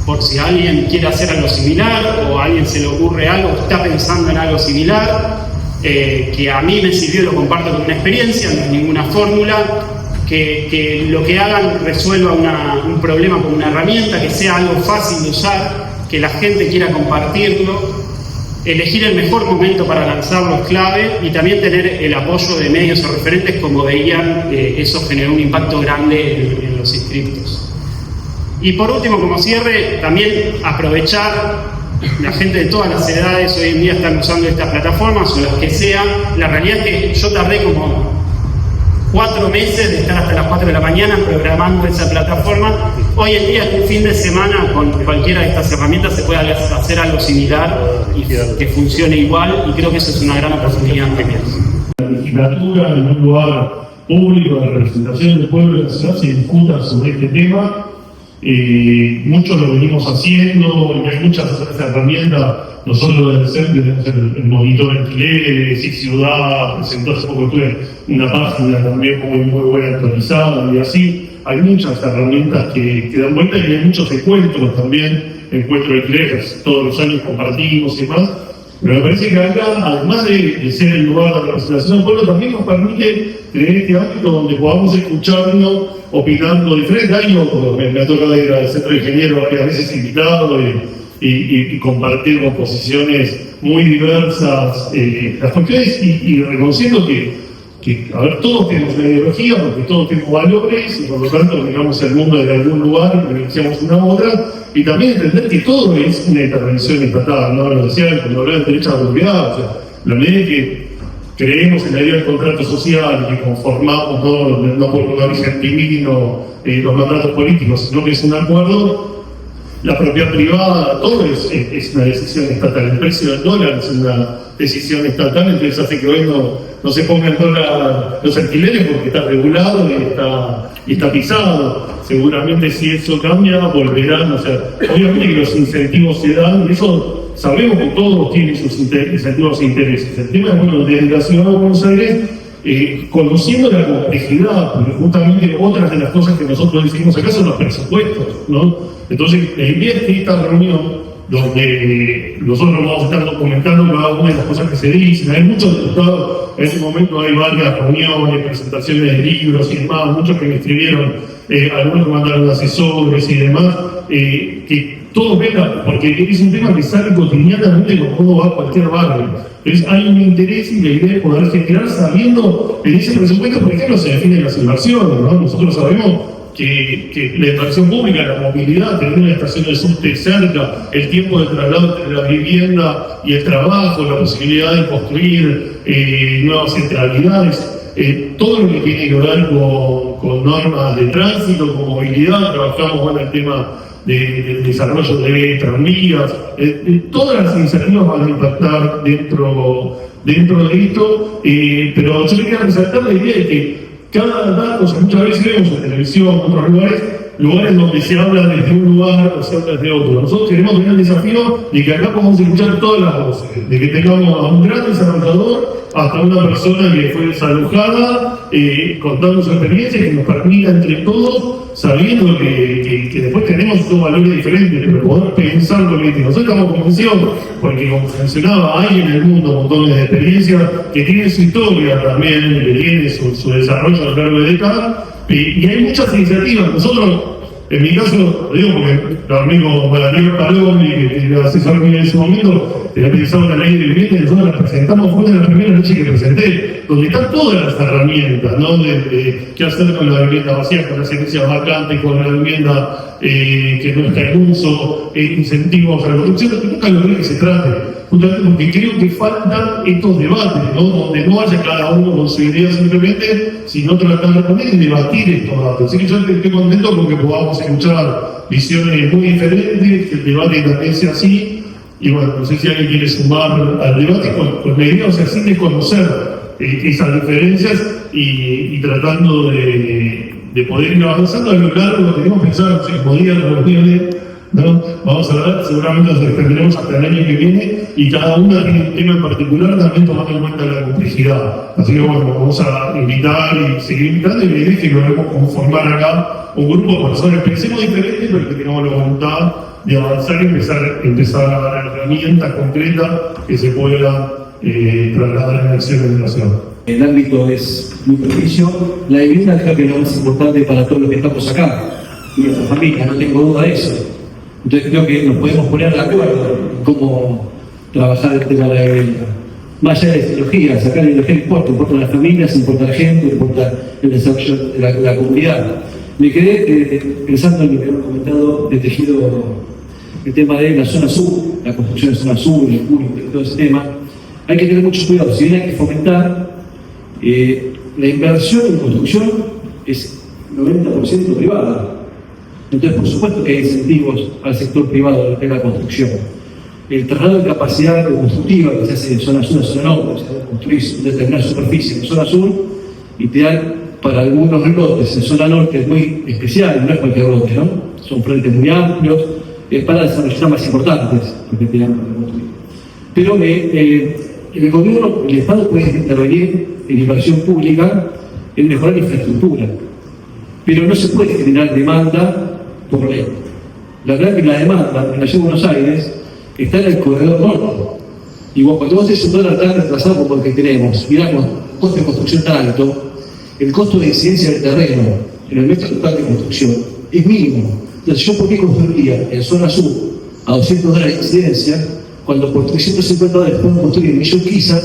por si alguien quiere hacer algo similar o a alguien se le ocurre algo, está pensando en algo similar, que a mí me sirvió, lo comparto como una experiencia, no es ninguna fórmula, que lo que hagan resuelva un problema con una herramienta, que sea algo fácil de usar, que la gente quiera compartirlo. Elegir el mejor momento para lanzarlo es clave, y también tener el apoyo de medios o referentes, como veían, eso generó un impacto grande en los inscriptos. Y por último, como cierre, también aprovechar, la gente de todas las edades hoy en día están usando estas plataformas o las que sean. La realidad es que yo tardé como 4 meses de estar hasta las 4 de la mañana programando esa plataforma. Hoy en día, un fin de semana, con cualquiera de estas herramientas se puede hacer algo similar y que funcione igual, y creo que eso es una gran oportunidad también. La legislatura, en un lugar público de representación del pueblo de la ciudad, se discuta sobre este tema. Muchos lo venimos haciendo, y hay muchas herramientas. Nosotros desde el CEP tenemos el monitor alquileres, y Ciudad presentó hace poco, tuve una página también muy buena actualizada, y así hay muchas herramientas que dan vuelta, y hay muchos encuentros también, encuentros de alquileres, todos los años compartimos y demás. Pero me parece que acá, además de ser el lugar de representación del pueblo, también nos permite tener este ámbito donde podamos escucharnos, opinando diferentes años. Me ha tocado ir al Centro de Ingenieros varias veces invitado y compartir con posiciones muy diversas las cuestiones, y reconociendo que a ver, todos tenemos una ideología, porque todos tenemos valores, y por lo tanto miramos el mundo desde algún lugar y beneficiamos una u otra, y también entender que todo es una intervención estatal, ¿no? Lo decía cuando hablaba del derecho a la propiedad, o sea, la medida que creemos en la idea del contrato social, que conformamos no por un origen divino los mandatos políticos, sino que es un acuerdo, la propiedad privada, todo es una decisión estatal. El precio del dólar es una decisión estatal, entonces hace que hoy no se pongan los alquileres porque está regulado y está pisado. Seguramente si eso cambia, volverán. O sea, obviamente que los incentivos se dan, y eso sabemos que todos tienen sus incentivos e intereses. El tema es, bueno, desde la Ciudad de Buenos Aires, conociendo la complejidad, porque justamente otras de las cosas que nosotros decimos acá son los presupuestos, ¿no? Entonces, el día de esta reunión, donde nosotros vamos a estar documentando cada una de las cosas que se dicen, hay muchos diputados, en este momento hay varias reuniones, presentaciones de libros y demás, muchos que me escribieron, algunos que mandaron asesores y demás, que todos vengan, porque es un tema que sale cotidianamente con cómo va cualquier barrio. Entonces hay un interés y la idea de poder generar, sabiendo en ese presupuesto, por ejemplo, se definen las inversiones, ¿no? Nosotros sabemos que la inversión pública, la movilidad, tener una estación de subte cerca, el tiempo de traslado entre la vivienda y el trabajo, la posibilidad de construir nuevas centralidades, todo lo que tiene que ver con normas de tránsito, con movilidad. Trabajamos en el tema del desarrollo de tranvías, todas las iniciativas van a impactar dentro de esto, pero yo quería resaltar la idea de que cada dato, o sea, muchas veces vemos en televisión, en otros lugares donde se habla desde un lugar o se habla desde otro. Nosotros queremos tener el desafío de que acá podamos escuchar todas las voces, de que tengamos a un gran desarrollador hasta una persona que fue desalojada, contando su experiencia que nos permita entre todos, sabiendo que después tenemos dos valores diferentes, pero poder pensar político. Nosotros estamos convencidos, porque como mencionaba, hay en el mundo montones de experiencias que tienen su historia también, que tienen su desarrollo a lo largo de décadas, y hay muchas iniciativas. Nosotros, en mi caso, lo digo porque el amigo Daniel Palón, que era asesor mío en ese momento, tenía pensado una ley de vivienda y nosotros la presentamos, fue una de las primeras leyes que presenté, donde están todas las herramientas, ¿no? De qué hacer con la vivienda vacía, con las herencias vacantes, con la vivienda que no está en uso, incentivos a la construcción, que nunca logré que se trate. Justamente porque creo que faltan estos debates, ¿no? Donde no vaya cada uno con su idea simplemente, sino tratar de poner y debatir estos datos. Así que yo estoy contento porque podamos escuchar visiones muy diferentes, que el debate también sea así. Y bueno, no sé si alguien quiere sumar al debate con la idea, o sea, sin desconocer esas diferencias y tratando de poder ir avanzando a lo largo lo que tenemos pensado, no sé, podían reuniones, ¿no? Vamos a ver, seguramente nos extenderemos hasta el año que viene y cada una tiene un tema en particular, también tomando en cuenta la complejidad. Así que bueno, vamos a invitar y seguir invitando y la idea es que logremos conformar acá un grupo de personas, pensemos diferente, pero que tengamos la voluntad de avanzar y empezar a dar herramientas concretas que se puedan trasladar en acciones de la ciudad. El ámbito es muy propicio. La vivienda creo que es lo más importante para todos los que estamos acá y nuestra familia, no tengo duda de eso. Entonces creo que nos podemos poner de acuerdo en cómo trabajar el tema de la vivienda. Más allá de la ideología, sacar la ideología importa las familias, importa la gente, importa el desarrollo de la comunidad. Me quedé pensando en lo que hemos comentado de tejido, el tema de la zona sur, la construcción de zona sur, el público, todo ese tema. Hay que tener mucho cuidado, si bien hay que fomentar, la inversión en construcción es 90% privada. Entonces, por supuesto que hay incentivos al sector privado de la construcción. El traslado de capacidad constructiva que se hace de zona sur a zona norte, se construir determinada superficie en zona sur, ideal para algunos lotes en zona norte es muy especial, no es cualquier lote, ¿no? Son frentes muy amplios, para desarrollar más importantes, porque tienen para construir. Pero el gobierno, el Estado puede intervenir en inversión pública en mejorar la infraestructura, pero no se puede generar demanda por ley. La verdad que la demanda en la ciudad de Buenos Aires está en el corredor norte. Y cuando vos haces un dólar tan retrasado como el que tenemos, miramos costo de construcción tan alto, el costo de incidencia del terreno en el metro total de construcción es mínimo. Entonces, ¿yo por qué construiría en zona sur a $200 de incidencia cuando por $350 puedo construir en Millón Quizá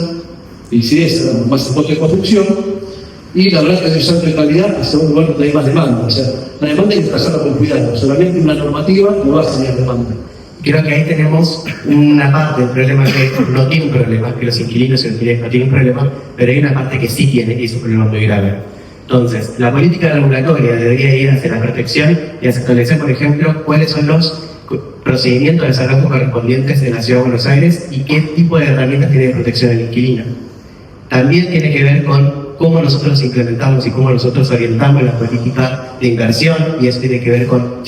de incidencia más el costo de construcción? Y la verdad que es un salto de calidad hacia un lugar donde hay más demanda. O sea, la demanda hay que trazarla con cuidado. Solamente una normativa no va a generar demanda. Creo que ahí tenemos una parte del problema que no tiene un problema, que los inquilinos y los alquileres no tienen un problema, pero hay una parte que sí tiene y es un problema muy grave. Entonces, la política regulatoria debería ir hacia la protección y hacia establecer, por ejemplo, cuáles son los procedimientos de desarrollo correspondientes en la Ciudad de Buenos Aires y qué tipo de herramientas tiene de protección del inquilino. También tiene que ver con cómo nosotros implementamos y cómo nosotros orientamos la política de inversión, y eso tiene que ver con,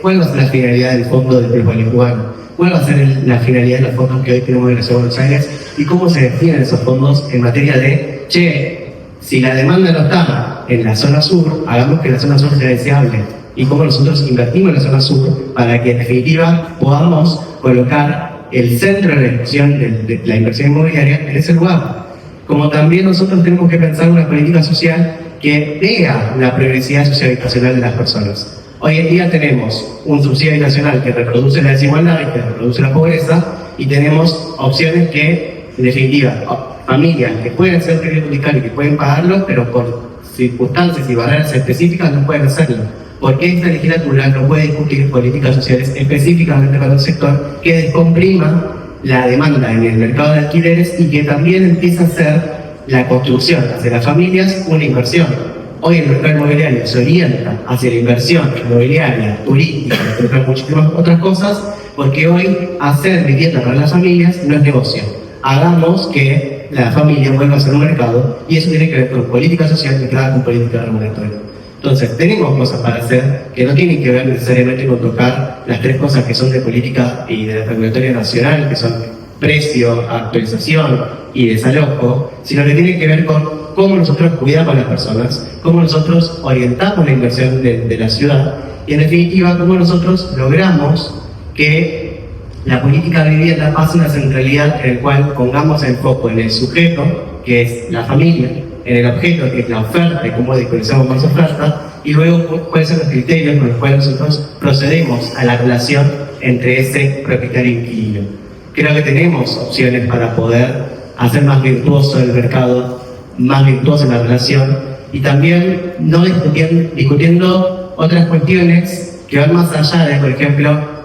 ¿cuál va a ser la finalidad del fondo del Grupo Cubano? ¿Cuál va a ser la finalidad de los fondos que hoy tenemos en la Ciudad de Buenos Aires? ¿Y cómo se definen esos fondos en materia de, si la demanda no está en la zona sur, hagamos que la zona sur sea deseable? Y cómo nosotros invertimos en la zona sur para que en definitiva podamos colocar el centro de la inversión inmobiliaria en ese lugar. Como también nosotros tenemos que pensar una política social que vea la progresividad sociohabitacional de las personas. Hoy en día tenemos un subsidio habitacional que reproduce la desigualdad y que reproduce la pobreza, y tenemos opciones que, en definitiva, familias que pueden ser crédito hipotecario y que pueden pagarlo, pero por circunstancias y barreras específicas no pueden hacerlo. Porque esta legislatura no puede discutir políticas sociales específicamente para un sector que descomprima la demanda en el mercado de alquileres y que también empieza a ser la construcción hacia las familias una inversión. Hoy el mercado inmobiliario se orienta hacia la inversión inmobiliaria, turística, entre muchísimas otras cosas, porque hoy hacer vivienda para las familias no es negocio. Hagamos que la familia vuelva a ser un mercado, y eso tiene que ver con política social mezclada con política regulatoria. Entonces, tenemos cosas para hacer que no tienen que ver necesariamente con tocar las tres cosas que son de política y de regulatoria nacional, que son precio, actualización y desalojo, sino que tiene que ver con cómo nosotros cuidamos a las personas, cómo nosotros orientamos la inversión de la ciudad y en definitiva cómo nosotros logramos que la política de vivienda pase a una centralidad en el cual pongamos el foco en el sujeto, que es la familia, en el objeto, que es la oferta y cómo desconocemos más oferta, y luego cuáles son los criterios con los cuales nosotros procedemos a la relación entre ese propietario e inquilino. Creo que tenemos opciones para poder hacer más virtuoso el mercado, más virtuosa la relación, y también no discutiendo otras cuestiones que van más allá de, por ejemplo,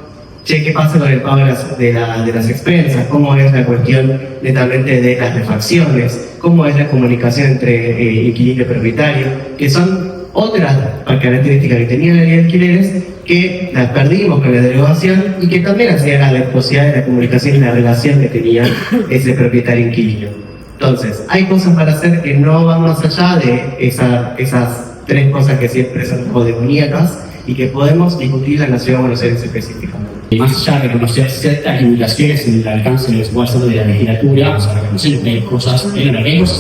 ¿qué pasa con el pago de las expensas? ¿Cómo es la cuestión netamente de las refacciones? ¿Cómo es la comunicación entre inquilino y propietario? Que son otras características que tenía la ley de alquileres que las perdimos con la derogación y que también hacían la posibilidad de la comunicación y la relación que tenía ese propietario inquilino. Entonces, hay cosas para hacer que no van más allá de esas tres cosas que siempre son como demoníacas y que podemos discutir en la Ciudad de Buenos Aires específicamente. Más allá de reconocer ciertas limitaciones en el alcance de los esfuerzos de la legislatura, o sea, reconocer que hay cosas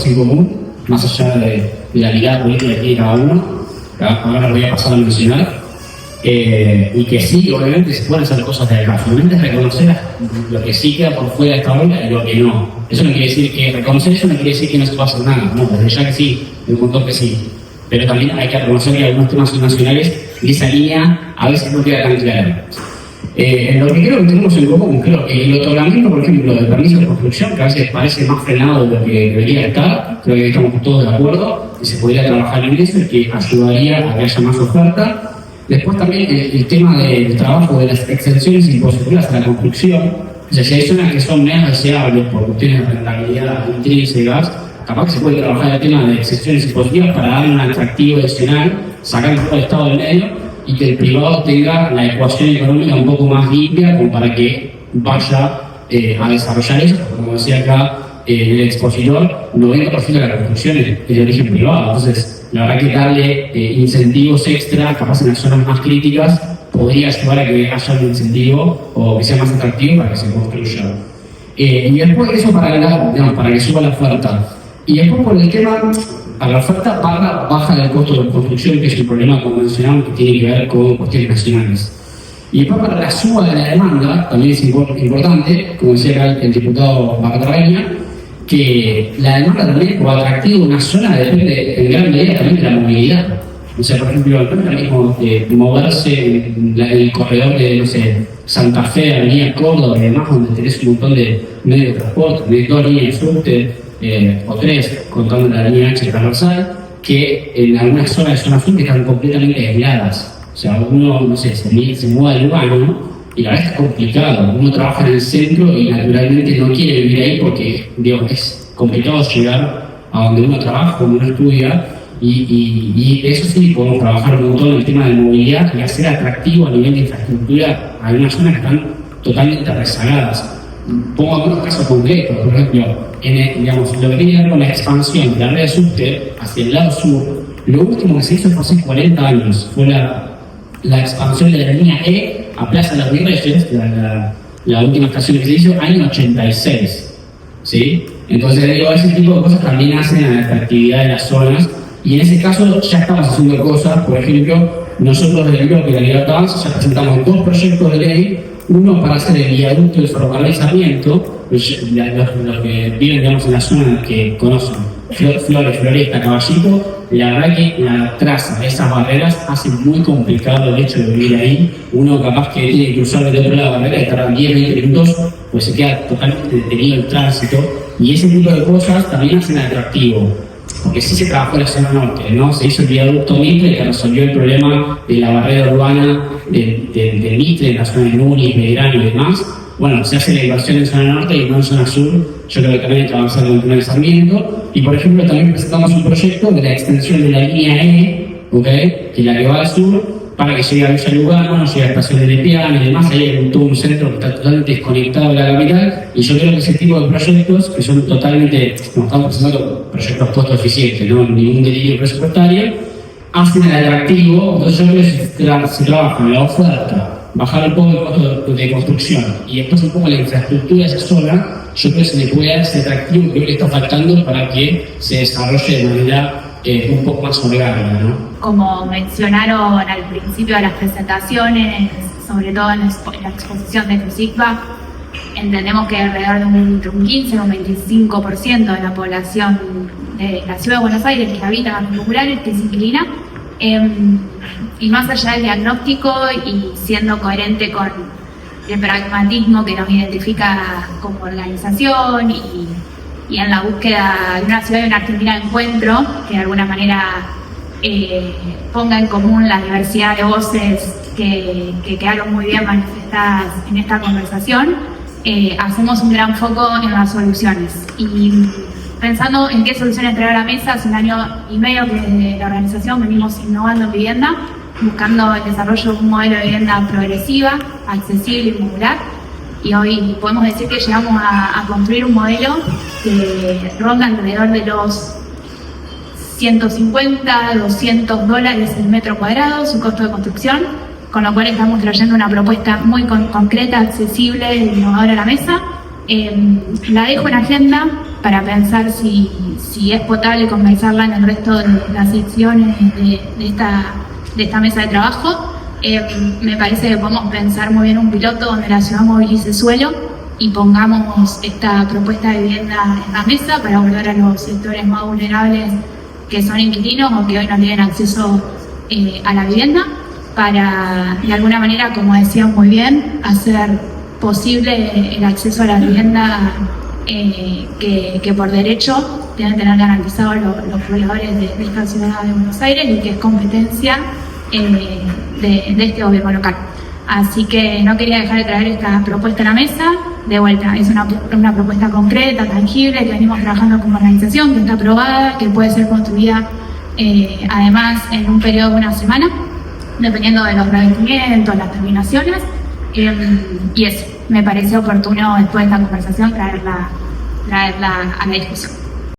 en común, más allá de la mirada política que tiene cada uno, ahora lo voy a pasar a mencionar, y que sí, obviamente se pueden hacer cosas de acá, solamente es reconocer lo que sí queda por fuera de esta obra y lo que no. Eso no quiere decir que reconocer eso no quiere decir que no se pueda hacer nada, no, desde ya que sí, un montón que sí. Pero también hay que reconocer que algunos temas nacionales de esa línea a veces no queda tan claro. Lo que creo que tenemos en común, creo que el otorgamiento, por ejemplo, del permiso de construcción, que a veces parece más frenado de lo que debería estar, creo que estamos todos de acuerdo, que se podría trabajar en eso y que ayudaría a que haya más oferta. Después también el tema del trabajo de las exenciones impositivas a la construcción, o sea, si hay zonas que son menos deseables por cuestiones de rentabilidad intrínsecas, capaz que se puede trabajar el tema de exenciones impositivas para darle un atractivo adicional, sacar un poco el Estado del medio y que el privado tenga la ecuación económica un poco más limpia como para que vaya a desarrollar eso. Como decía acá el expositor, 90% de la construcción es de origen privado, entonces la verdad que darle incentivos extra, capaz en las zonas más críticas, podría ayudar a que haya un incentivo o que sea más atractivo para que se construya. Y después eso para que suba la oferta. Y después por el tema, para la oferta baja del costo de construcción, que es un problema convencional que tiene que ver con cuestiones nacionales. Y después para la suba de la demanda, también es importante, como decía el diputado Bartaraña, que la demanda también o atractivo de una zona depende en gran medida también de la movilidad. O sea, por ejemplo, no es lo mismo moverse en el corredor de, no sé, Santa Fe, Avenida Córdoba y demás, donde tenés un montón de medios de transporte, tenés 2 líneas de subte, o 3, contando la línea H transversal, que en algunas zonas de zona sur están completamente aisladas. O sea, uno, no sé, se mueve al urbano y la verdad es complicado. Uno trabaja en el centro y naturalmente no quiere vivir ahí porque, digamos, es complicado llegar a donde uno trabaja, donde uno estudia, y eso sí podemos trabajar un montón en el tema de movilidad y hacer atractivo a nivel de infraestructura a algunas zonas que están totalmente rezagadas. Pongo algunos casos concretos, por ejemplo, digamos, lo que tiene que ver con la expansión de la red de subte hacia el lado sur, lo último que se hizo fue hace 40 años, fue la expansión de la línea E a Plaza de los Virreyes, la última estación que se hizo, año 86, ¿sí? Entonces, digo, ese tipo de cosas también hacen a la atractividad de las zonas, y en ese caso ya estamos haciendo cosas. Por ejemplo, nosotros desde el bloque de la Libertad Avanza ya presentamos 2 proyectos de ley, uno para hacer el viaducto del ferrocarril Sarmiento, los que viven, digamos, en la zona que conocen Flores, Floresta, Caballito, la verdad que la traza de esas barreras hace muy complicado el hecho de vivir ahí. Uno capaz que tiene que cruzar del otro lado de la barrera y tardar 10-20 minutos, pues se queda totalmente detenido el tránsito, y ese tipo de cosas también hacen atractivo. Porque sí se trabajó en la zona norte, ¿no? Se hizo el viaducto Mitre que resolvió el problema de la barrera urbana del Mitre, en la zona de Núñez, Belgrano y demás. Bueno, se hace la inversión en zona norte y no en zona sur. Yo creo que también hay que avanzar con el túnel de Sarmiento. Y por ejemplo, también presentamos un proyecto de la extensión de la línea E, ¿okay? Que la que va al sur, para que llegue a Villa Lugano, llegue a Estación de Piano y demás. Ahí hay todo un centro que está totalmente desconectado de la capital, y yo creo que ese tipo de proyectos, que son totalmente, como estamos presentando proyectos costo eficientes, no ningún delirio presupuestario, hacen el atractivo. Entonces yo creo que se trabaja en la oferta, bajar un poco el costo de construcción y después un poco la infraestructura de esa zona, yo creo que se le puede dar ese atractivo que hoy está faltando para que se desarrolle de manera un poco más orgánica, ¿no? Como mencionaron al principio de las presentaciones, sobre todo en la exposición de CRUCICBA, entendemos que alrededor de un 15 o un 25% de la población de la ciudad de Buenos Aires que habita en barrios populares, que es inquilina, y más allá del diagnóstico y siendo coherente con el pragmatismo que nos identifica como organización y en la búsqueda de una ciudad y una Argentina de encuentro, que de alguna manera ponga en común la diversidad de voces que quedaron muy bien manifestadas en esta conversación, hacemos un gran foco en las soluciones. Y pensando en qué soluciones traer a la mesa, hace 1 año y medio que desde la organización venimos innovando en vivienda, buscando el desarrollo de un modelo de vivienda progresiva, accesible y modular. Y hoy podemos decir que llegamos a construir un modelo que ronda alrededor de los $150, $200 el metro cuadrado, su costo de construcción, con lo cual estamos trayendo una propuesta muy concreta, accesible e innovadora a la mesa. La dejo en agenda para pensar si es potable conversarla en el resto de las secciones de esta mesa de trabajo. Me parece que podemos pensar muy bien un piloto donde la ciudad movilice suelo y pongamos esta propuesta de vivienda en la mesa para volver a los sectores más vulnerables que son inquilinos o que hoy no tienen acceso a la vivienda, para de alguna manera, como decían muy bien, hacer posible el acceso a la vivienda que por derecho deben tener garantizados los pobladores de esta ciudad de Buenos Aires y que es competencia de este gobierno local. Así que no quería dejar de traer esta propuesta a la mesa. De vuelta, es una propuesta concreta, tangible, que venimos trabajando como organización, que está aprobada, que puede ser construida además en un periodo de 1 semana, dependiendo de los requerimientos, las terminaciones. Y eso, me pareció oportuno después de esta conversación traerla a la discusión.